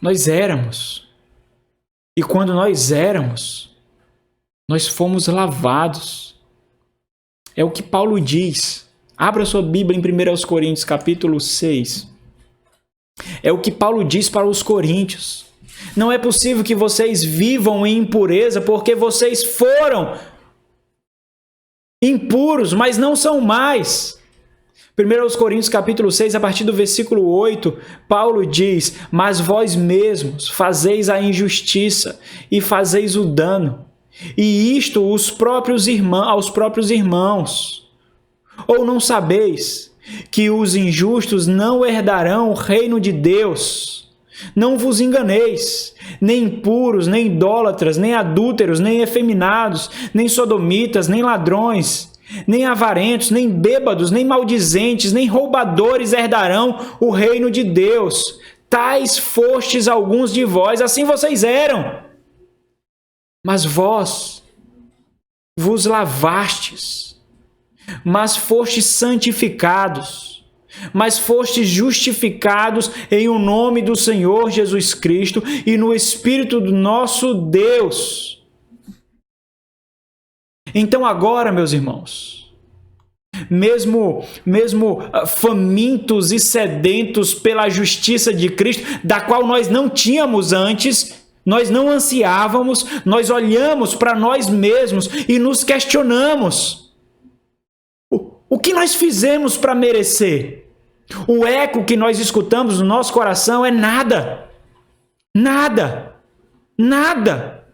Nós éramos. E quando nós éramos, nós fomos lavados. É o que Paulo diz. Abra sua Bíblia em 1 Coríntios, capítulo 6. É o que Paulo diz para os coríntios. Não é possível que vocês vivam em impureza porque vocês foram impuros, mas não são mais. 1 Coríntios capítulo 6, a partir do versículo 8, Paulo diz: mas vós mesmos fazeis a injustiça e fazeis o dano, e isto aos próprios irmãos. Ou não sabeis que os injustos não herdarão o reino de Deus? Não vos enganeis, nem impuros, nem idólatras, nem adúlteros, nem efeminados, nem sodomitas, nem ladrões, nem avarentos, nem bêbados, nem maldizentes, nem roubadores herdarão o reino de Deus. Tais fostes alguns de vós, assim vocês eram. Mas vós vos lavastes, mas fostes santificados, mas fostes justificados em o nome do Senhor Jesus Cristo e no Espírito do nosso Deus. Então agora, meus irmãos, mesmo famintos e sedentos pela justiça de Cristo, da qual nós não tínhamos antes, nós não ansiávamos, nós olhamos para nós mesmos e nos questionamos: o que nós fizemos para merecer? O eco que nós escutamos no nosso coração é nada. Nada. Nada.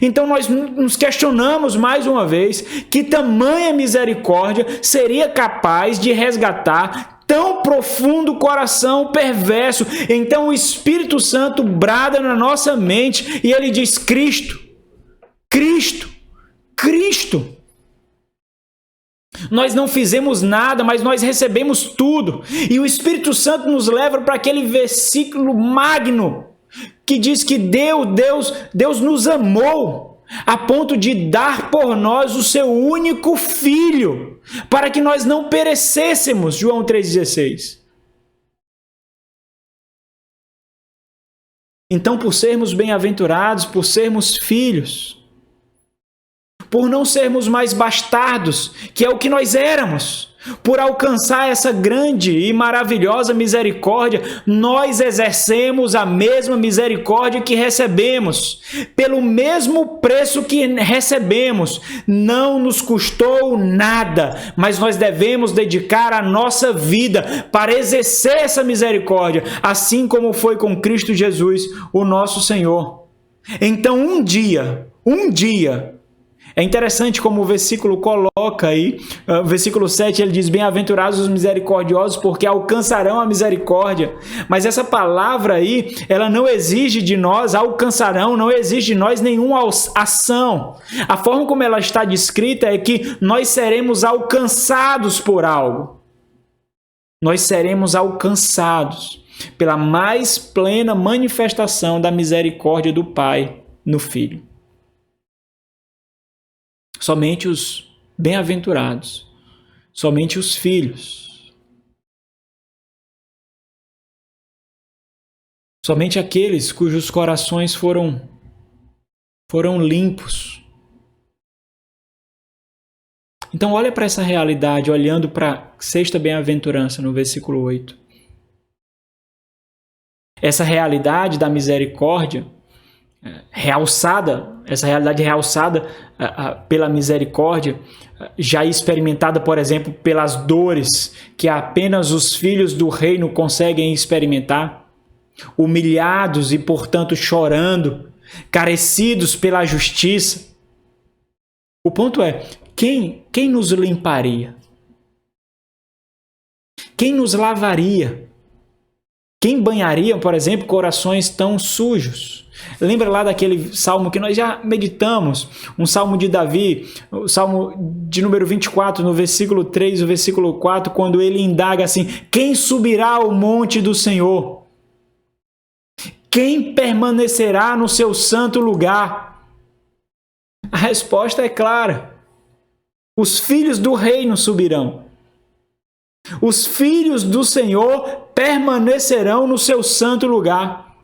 Então nós nos questionamos mais uma vez que tamanha misericórdia seria capaz de resgatar tão profundo coração perverso. Então o Espírito Santo brada na nossa mente e ele diz: Cristo, Cristo, Cristo. Nós não fizemos nada, mas nós recebemos tudo. E o Espírito Santo nos leva para aquele versículo magno que diz que Deus nos amou a ponto de dar por nós o seu único Filho, para que nós não perecêssemos. João 3,16. Então, por sermos bem-aventurados, por sermos filhos, por não sermos mais bastardos, que é o que nós éramos, por alcançar essa grande e maravilhosa misericórdia, nós exercemos a mesma misericórdia que recebemos. Pelo mesmo preço que recebemos, não nos custou nada, mas nós devemos dedicar a nossa vida para exercer essa misericórdia, assim como foi com Cristo Jesus, o nosso Senhor. Então, um dia, é interessante como o versículo coloca aí, versículo 7, ele diz: bem-aventurados os misericordiosos, porque alcançarão a misericórdia. Mas essa palavra aí, ela não exige de nós alcançarão, não exige de nós nenhuma ação. A forma como ela está descrita é que nós seremos alcançados por algo. Nós seremos alcançados pela mais plena manifestação da misericórdia do Pai no Filho. Somente os bem-aventurados, somente os filhos, somente aqueles cujos corações foram limpos. Então olha para essa realidade, olhando para a sexta bem-aventurança no versículo 8. Essa realidade da misericórdia realçada, essa realidade realçada pela misericórdia, já experimentada, por exemplo, pelas dores que apenas os filhos do reino conseguem experimentar, humilhados e, portanto, chorando, carecidos pela justiça. O ponto é, quem nos limparia? Quem nos lavaria? Quem banharia, por exemplo, corações tão sujos? Lembra lá daquele salmo que nós já meditamos, um salmo de Davi, o salmo de número 24, no versículo 3, o versículo 4, quando ele indaga assim: quem subirá ao monte do Senhor? Quem permanecerá no seu santo lugar? A resposta é clara: os filhos do reino subirão. Os filhos do Senhor permanecerão no seu santo lugar.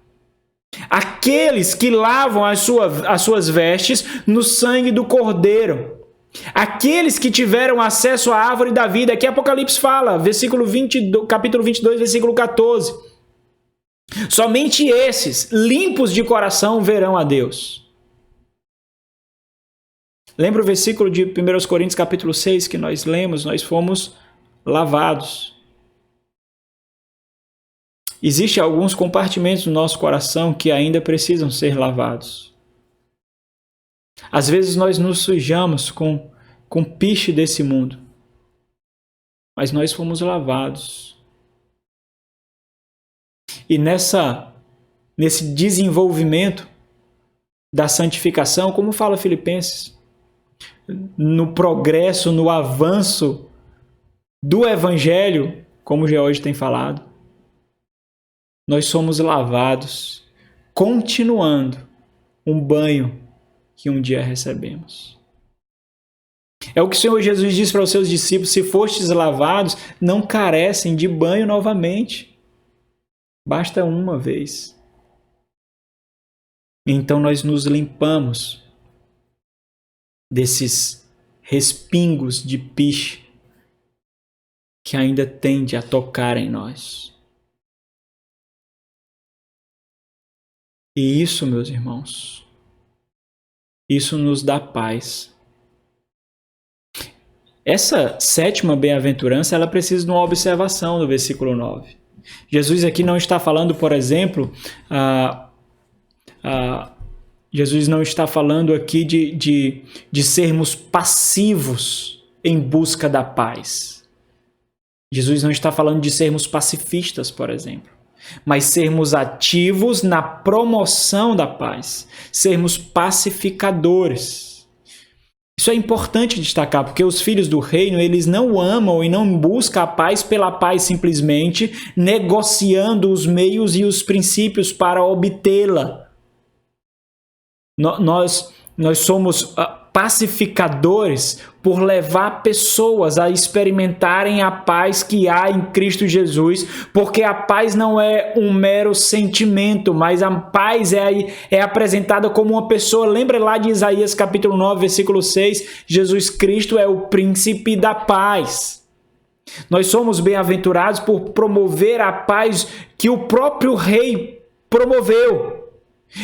Aqueles que lavam as suas vestes no sangue do Cordeiro. Aqueles que tiveram acesso à árvore da vida. Aqui Apocalipse fala, capítulo 22, versículo 14. Somente esses, limpos de coração, verão a Deus. Lembra o versículo de 1 Coríntios capítulo 6 que nós lemos? Nós fomos lavados. Existem alguns compartimentos do nosso coração que ainda precisam ser lavados. Às vezes nós nos sujamos com piche desse mundo, mas nós fomos lavados. E nesse desenvolvimento da santificação, como fala Filipenses, no progresso, no avanço do Evangelho, como o George tem falado, nós somos lavados, continuando um banho que um dia recebemos. É o que o Senhor Jesus disse para os seus discípulos: se fostes lavados, não carecem de banho novamente. Basta uma vez. Então nós nos limpamos desses respingos de piche que ainda tende a tocar em nós. E isso, meus irmãos, isso nos dá paz. Essa sétima bem-aventurança, ela precisa de uma observação no versículo 9. Jesus aqui não está falando, por exemplo, Jesus não está falando aqui de sermos passivos em busca da paz. Jesus não está falando de sermos pacifistas, por exemplo, mas sermos ativos na promoção da paz, sermos pacificadores. Isso é importante destacar, porque os filhos do reino, eles não amam e não buscam a paz pela paz simplesmente, negociando os meios e os princípios para obtê-la. Nós somos pacificadores por levar pessoas a experimentarem a paz que há em Cristo Jesus, porque a paz não é um mero sentimento, mas a paz é apresentada como uma pessoa. Lembra lá de Isaías capítulo 9, versículo 6, Jesus Cristo é o príncipe da paz. Nós somos bem-aventurados por promover a paz que o próprio rei promoveu.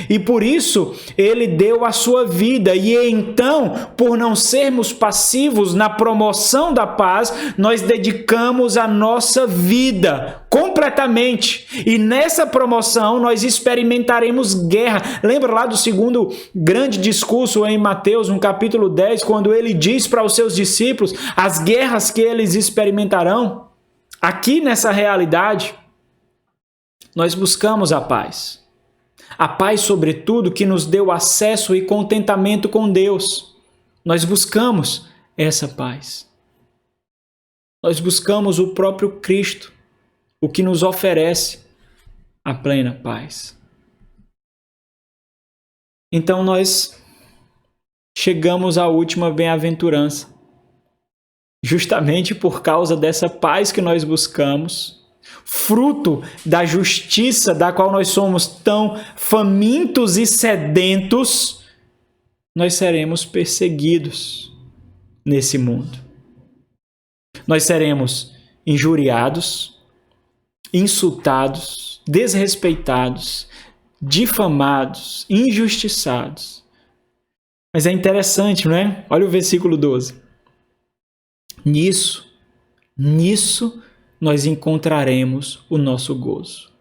E por isso ele deu a sua vida. E então, por não sermos passivos na promoção da paz, nós dedicamos a nossa vida completamente. E nessa promoção nós experimentaremos guerra. Lembra lá do segundo grande discurso em Mateus, no capítulo 10, quando ele diz para os seus discípulos as guerras que eles experimentarão? Aqui nessa realidade, nós buscamos a paz. A paz, sobretudo, que nos deu acesso e contentamento com Deus. Nós buscamos essa paz. Nós buscamos o próprio Cristo, o que nos oferece a plena paz. Então nós chegamos à última bem-aventurança. Justamente por causa dessa paz que nós buscamos, fruto da justiça da qual nós somos tão famintos e sedentos, nós seremos perseguidos nesse mundo. Nós seremos injuriados, insultados, desrespeitados, difamados, injustiçados. Mas é interessante, não é? Olha o versículo 12. Nisso nós encontraremos o nosso gozo.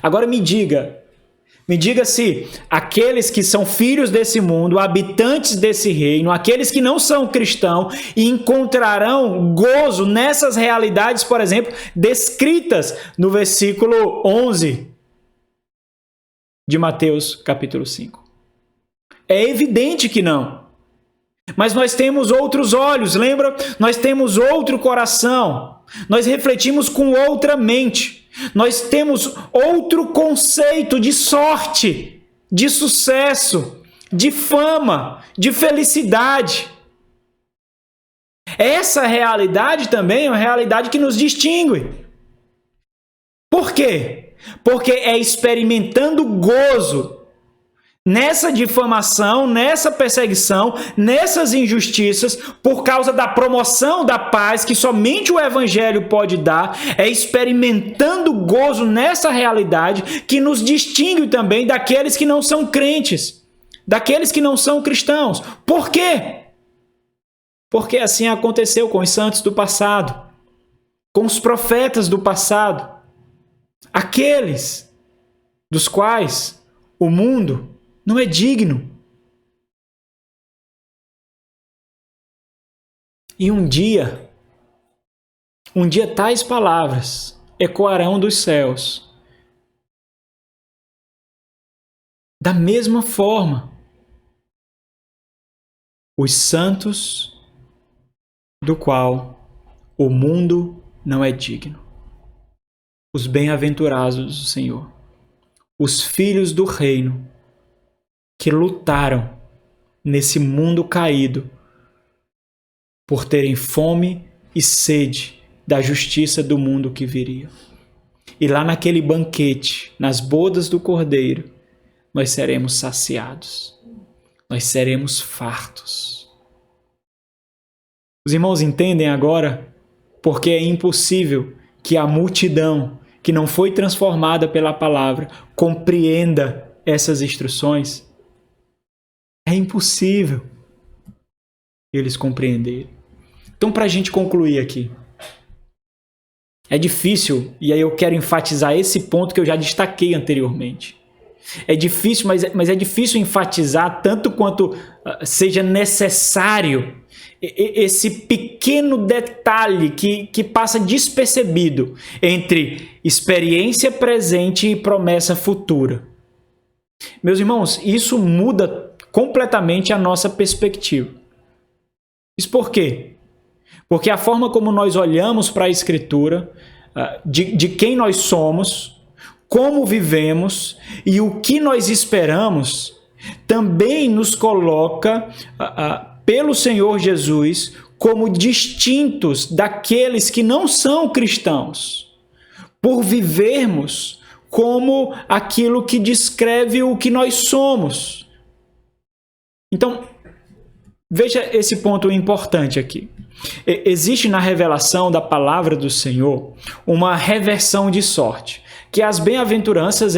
Agora me diga, Me diga se aqueles que são filhos desse mundo, habitantes desse reino, aqueles que não são cristãos, encontrarão gozo nessas realidades, por exemplo, descritas no versículo 11 de Mateus capítulo 5. É evidente que não. Mas nós temos outros olhos, lembra? Nós temos outro coração. Nós refletimos com outra mente. Nós temos outro conceito de sorte, de sucesso, de fama, de felicidade. Essa realidade também é uma realidade que nos distingue. Por quê? Porque é experimentando gozo nessa difamação, nessa perseguição, nessas injustiças, por causa da promoção da paz que somente o Evangelho pode dar, é experimentando gozo nessa realidade que nos distingue também daqueles que não são crentes, daqueles que não são cristãos. Por quê? Porque assim aconteceu com os santos do passado, com os profetas do passado, aqueles dos quais o mundo não é digno. E um dia tais palavras ecoarão dos céus. Da mesma forma, os santos do qual o mundo não é digno. Os bem-aventurados do Senhor. Os filhos do reino que lutaram nesse mundo caído por terem fome e sede da justiça do mundo que viria. E lá naquele banquete, nas bodas do Cordeiro, nós seremos saciados. Nós seremos fartos. Os irmãos entendem agora porque é impossível que a multidão que não foi transformada pela palavra compreenda essas instruções? É impossível eles compreenderem. Então, para a gente concluir aqui, é difícil, e aí eu quero enfatizar esse ponto que eu já destaquei anteriormente. É difícil, mas é difícil enfatizar tanto quanto seja necessário esse pequeno detalhe que passa despercebido entre experiência presente e promessa futura. Meus irmãos, isso muda completamente a nossa perspectiva. Isso por quê? Porque a forma como nós olhamos para a Escritura, de quem nós somos, como vivemos e o que nós esperamos, também nos coloca, pelo Senhor Jesus, como distintos daqueles que não são cristãos, por vivermos como aquilo que descreve o que nós somos. Então, veja esse ponto importante aqui. Existe na revelação da palavra do Senhor uma reversão de sorte, que as bem-aventuranças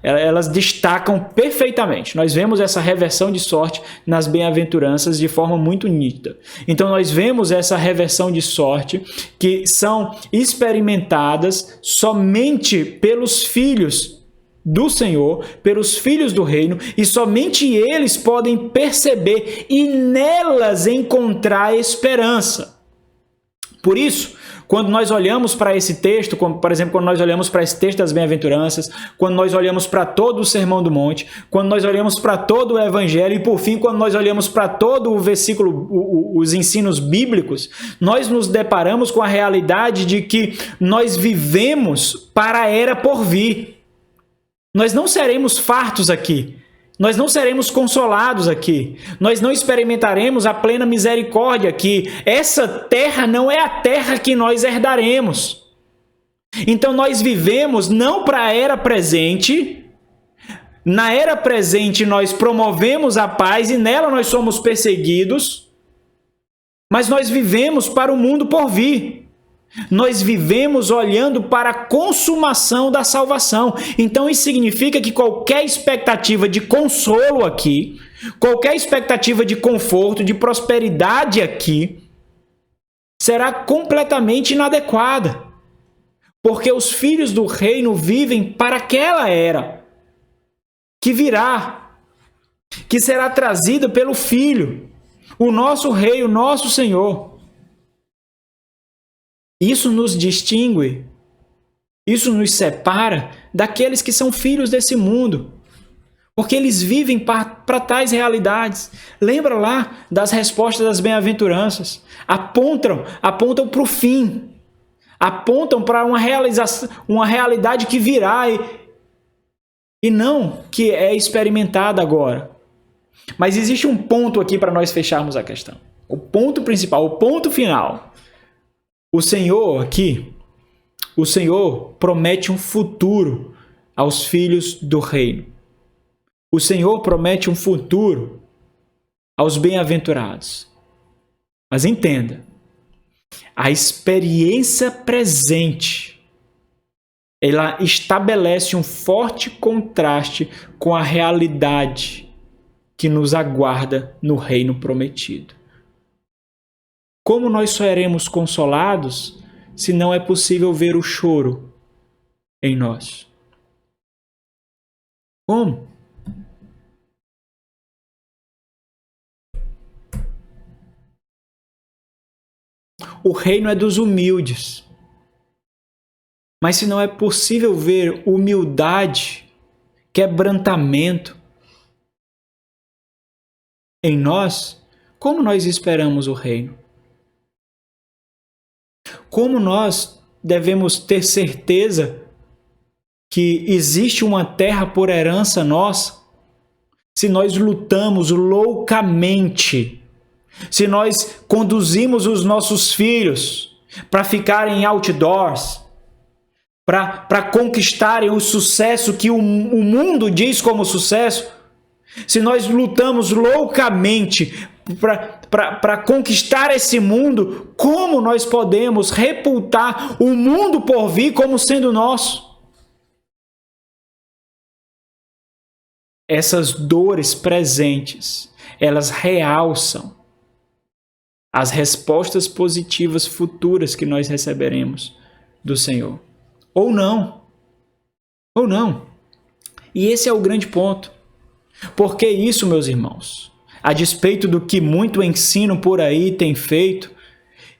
elas destacam perfeitamente. Nós vemos essa reversão de sorte nas bem-aventuranças de forma muito nítida. Então nós vemos essa reversão de sorte que são experimentadas somente pelos filhos do Senhor, pelos filhos do reino, e somente eles podem perceber e nelas encontrar esperança. Por isso, quando nós olhamos para esse texto, como, por exemplo, quando nós olhamos para esse texto das bem-aventuranças, quando nós olhamos para todo o Sermão do Monte, quando nós olhamos para todo o Evangelho e, por fim, quando nós olhamos para todo o versículo, os ensinos bíblicos, nós nos deparamos com a realidade de que nós vivemos para a era por vir. Nós não seremos fartos aqui. Nós não seremos consolados aqui. Nós não experimentaremos a plena misericórdia aqui. Essa terra não é a terra que nós herdaremos. Então nós vivemos não para a era presente. Na era presente nós promovemos a paz e nela nós somos perseguidos. Mas nós vivemos para o mundo por vir. Nós vivemos olhando para a consumação da salvação. Então isso significa que qualquer expectativa de consolo aqui, qualquer expectativa de conforto, de prosperidade aqui, será completamente inadequada. Porque os filhos do reino vivem para aquela era. que virá, que será trazida pelo Filho, o nosso Rei, o nosso Senhor. Isso nos distingue, isso nos separa daqueles que são filhos desse mundo, porque eles vivem para tais realidades. Lembra lá das respostas das bem-aventuranças? Apontam para o fim, apontam para uma realidade que virá e não que é experimentada agora. Mas existe um ponto aqui para nós fecharmos a questão. O ponto principal, o ponto final. O Senhor promete um futuro aos filhos do reino. O Senhor promete um futuro aos bem-aventurados. Mas entenda, a experiência presente, ela estabelece um forte contraste com a realidade que nos aguarda no reino prometido. Como nós seremos consolados se não é possível ver o choro em nós? Como? O reino é dos humildes. Mas se não é possível ver humildade, quebrantamento em nós, como nós esperamos o reino? Como nós devemos ter certeza que existe uma terra por herança nossa, se nós lutamos loucamente, se nós conduzimos os nossos filhos para ficarem outdoors, para conquistarem o sucesso que o mundo diz como sucesso, se nós lutamos loucamente para conquistar esse mundo, como nós podemos reputar o mundo por vir como sendo nosso? Essas dores presentes, elas realçam as respostas positivas futuras que nós receberemos do Senhor. Ou não. Ou não. E esse é o grande ponto. Por que isso, meus irmãos? A despeito do que muito ensino por aí tem feito,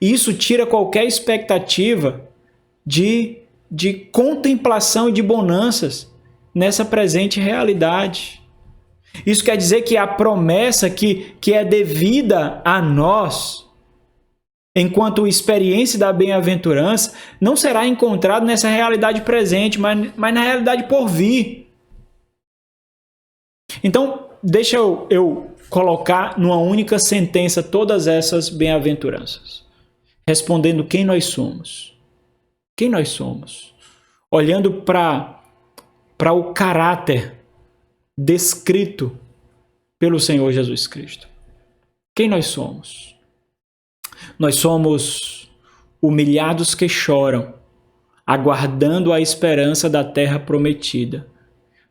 isso tira qualquer expectativa de contemplação e de bonanças nessa presente realidade. Isso quer dizer que a promessa que é devida a nós, enquanto experiência da bem-aventurança, não será encontrada nessa realidade presente, mas na realidade por vir. Então, deixa eu colocar numa única sentença todas essas bem-aventuranças, respondendo quem nós somos. Quem nós somos? Olhando para o caráter descrito pelo Senhor Jesus Cristo. Quem nós somos? Nós somos humilhados que choram, aguardando a esperança da terra prometida,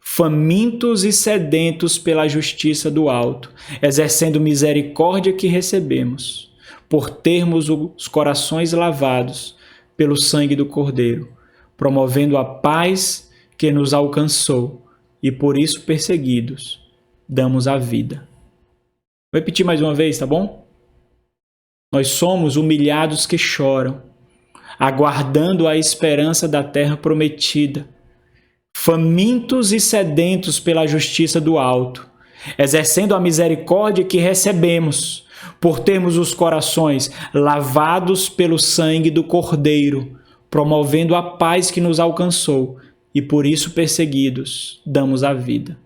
famintos e sedentos pela justiça do alto, exercendo misericórdia que recebemos, por termos os corações lavados pelo sangue do Cordeiro, promovendo a paz que nos alcançou, e por isso perseguidos, damos a vida. Vou repetir mais uma vez, tá bom? Nós somos humilhados que choram, aguardando a esperança da terra prometida, famintos e sedentos pela justiça do alto, exercendo a misericórdia que recebemos, por termos os corações lavados pelo sangue do Cordeiro, promovendo a paz que nos alcançou, e por isso perseguidos, damos a vida.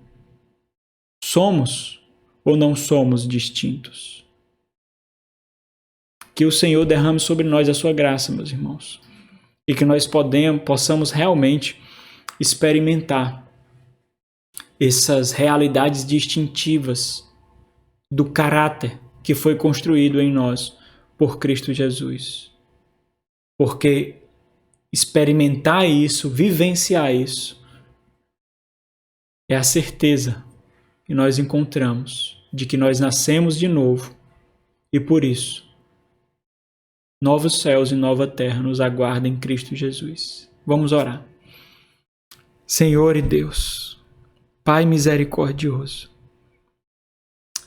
Somos ou não somos distintos? Que o Senhor derrame sobre nós a sua graça, meus irmãos, e que nós possamos realmente experimentar essas realidades distintivas do caráter que foi construído em nós por Cristo Jesus. Porque experimentar isso, vivenciar isso, é a certeza que nós encontramos de que nós nascemos de novo e por isso novos céus e nova terra nos aguardam em Cristo Jesus. Vamos orar. Senhor e Deus, Pai misericordioso,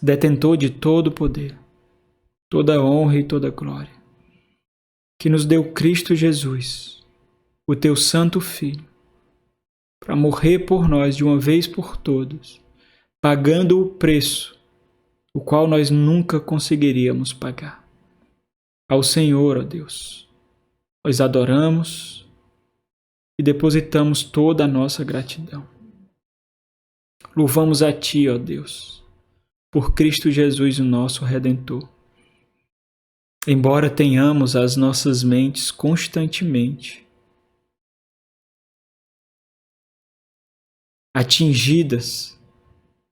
detentor de todo o poder, toda a honra e toda a glória, que nos deu Cristo Jesus, o teu santo Filho, para morrer por nós de uma vez por todas, pagando o preço, o qual nós nunca conseguiríamos pagar. Ao Senhor, ó Deus, nós adoramos e depositamos toda a nossa gratidão. Louvamos a Ti, ó Deus, por Cristo Jesus, o nosso Redentor. Embora tenhamos as nossas mentes constantemente atingidas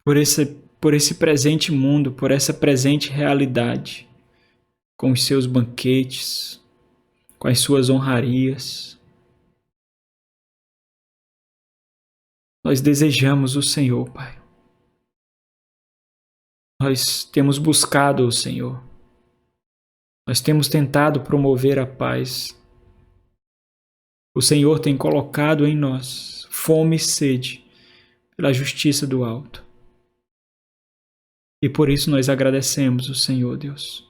por esse presente mundo, por essa presente realidade, com os seus banquetes, com as suas honrarias, nós desejamos o Senhor, Pai. Nós temos buscado o Senhor. Nós temos tentado promover a paz. O Senhor tem colocado em nós fome e sede pela justiça do alto. E por isso nós agradecemos o Senhor, Deus,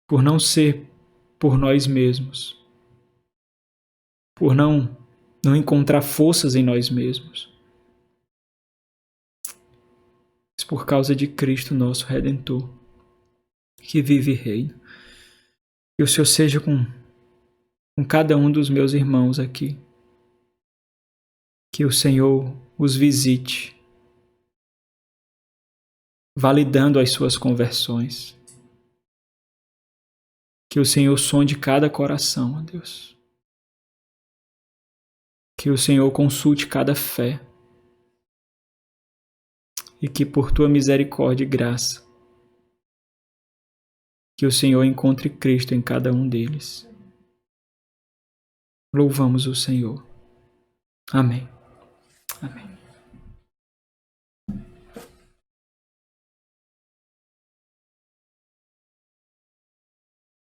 por não ser por nós mesmos, por não encontrar forças em nós mesmos, mas por causa de Cristo, nosso Redentor, que vive e reina. Que o Senhor seja com cada um dos meus irmãos aqui. Que o Senhor os visite, validando as suas conversões. Que o Senhor sonde cada coração, ó Deus. Que o Senhor consulte cada fé. E que por tua misericórdia e graça, que o Senhor encontre Cristo em cada um deles. Louvamos o Senhor. Amém. Amém.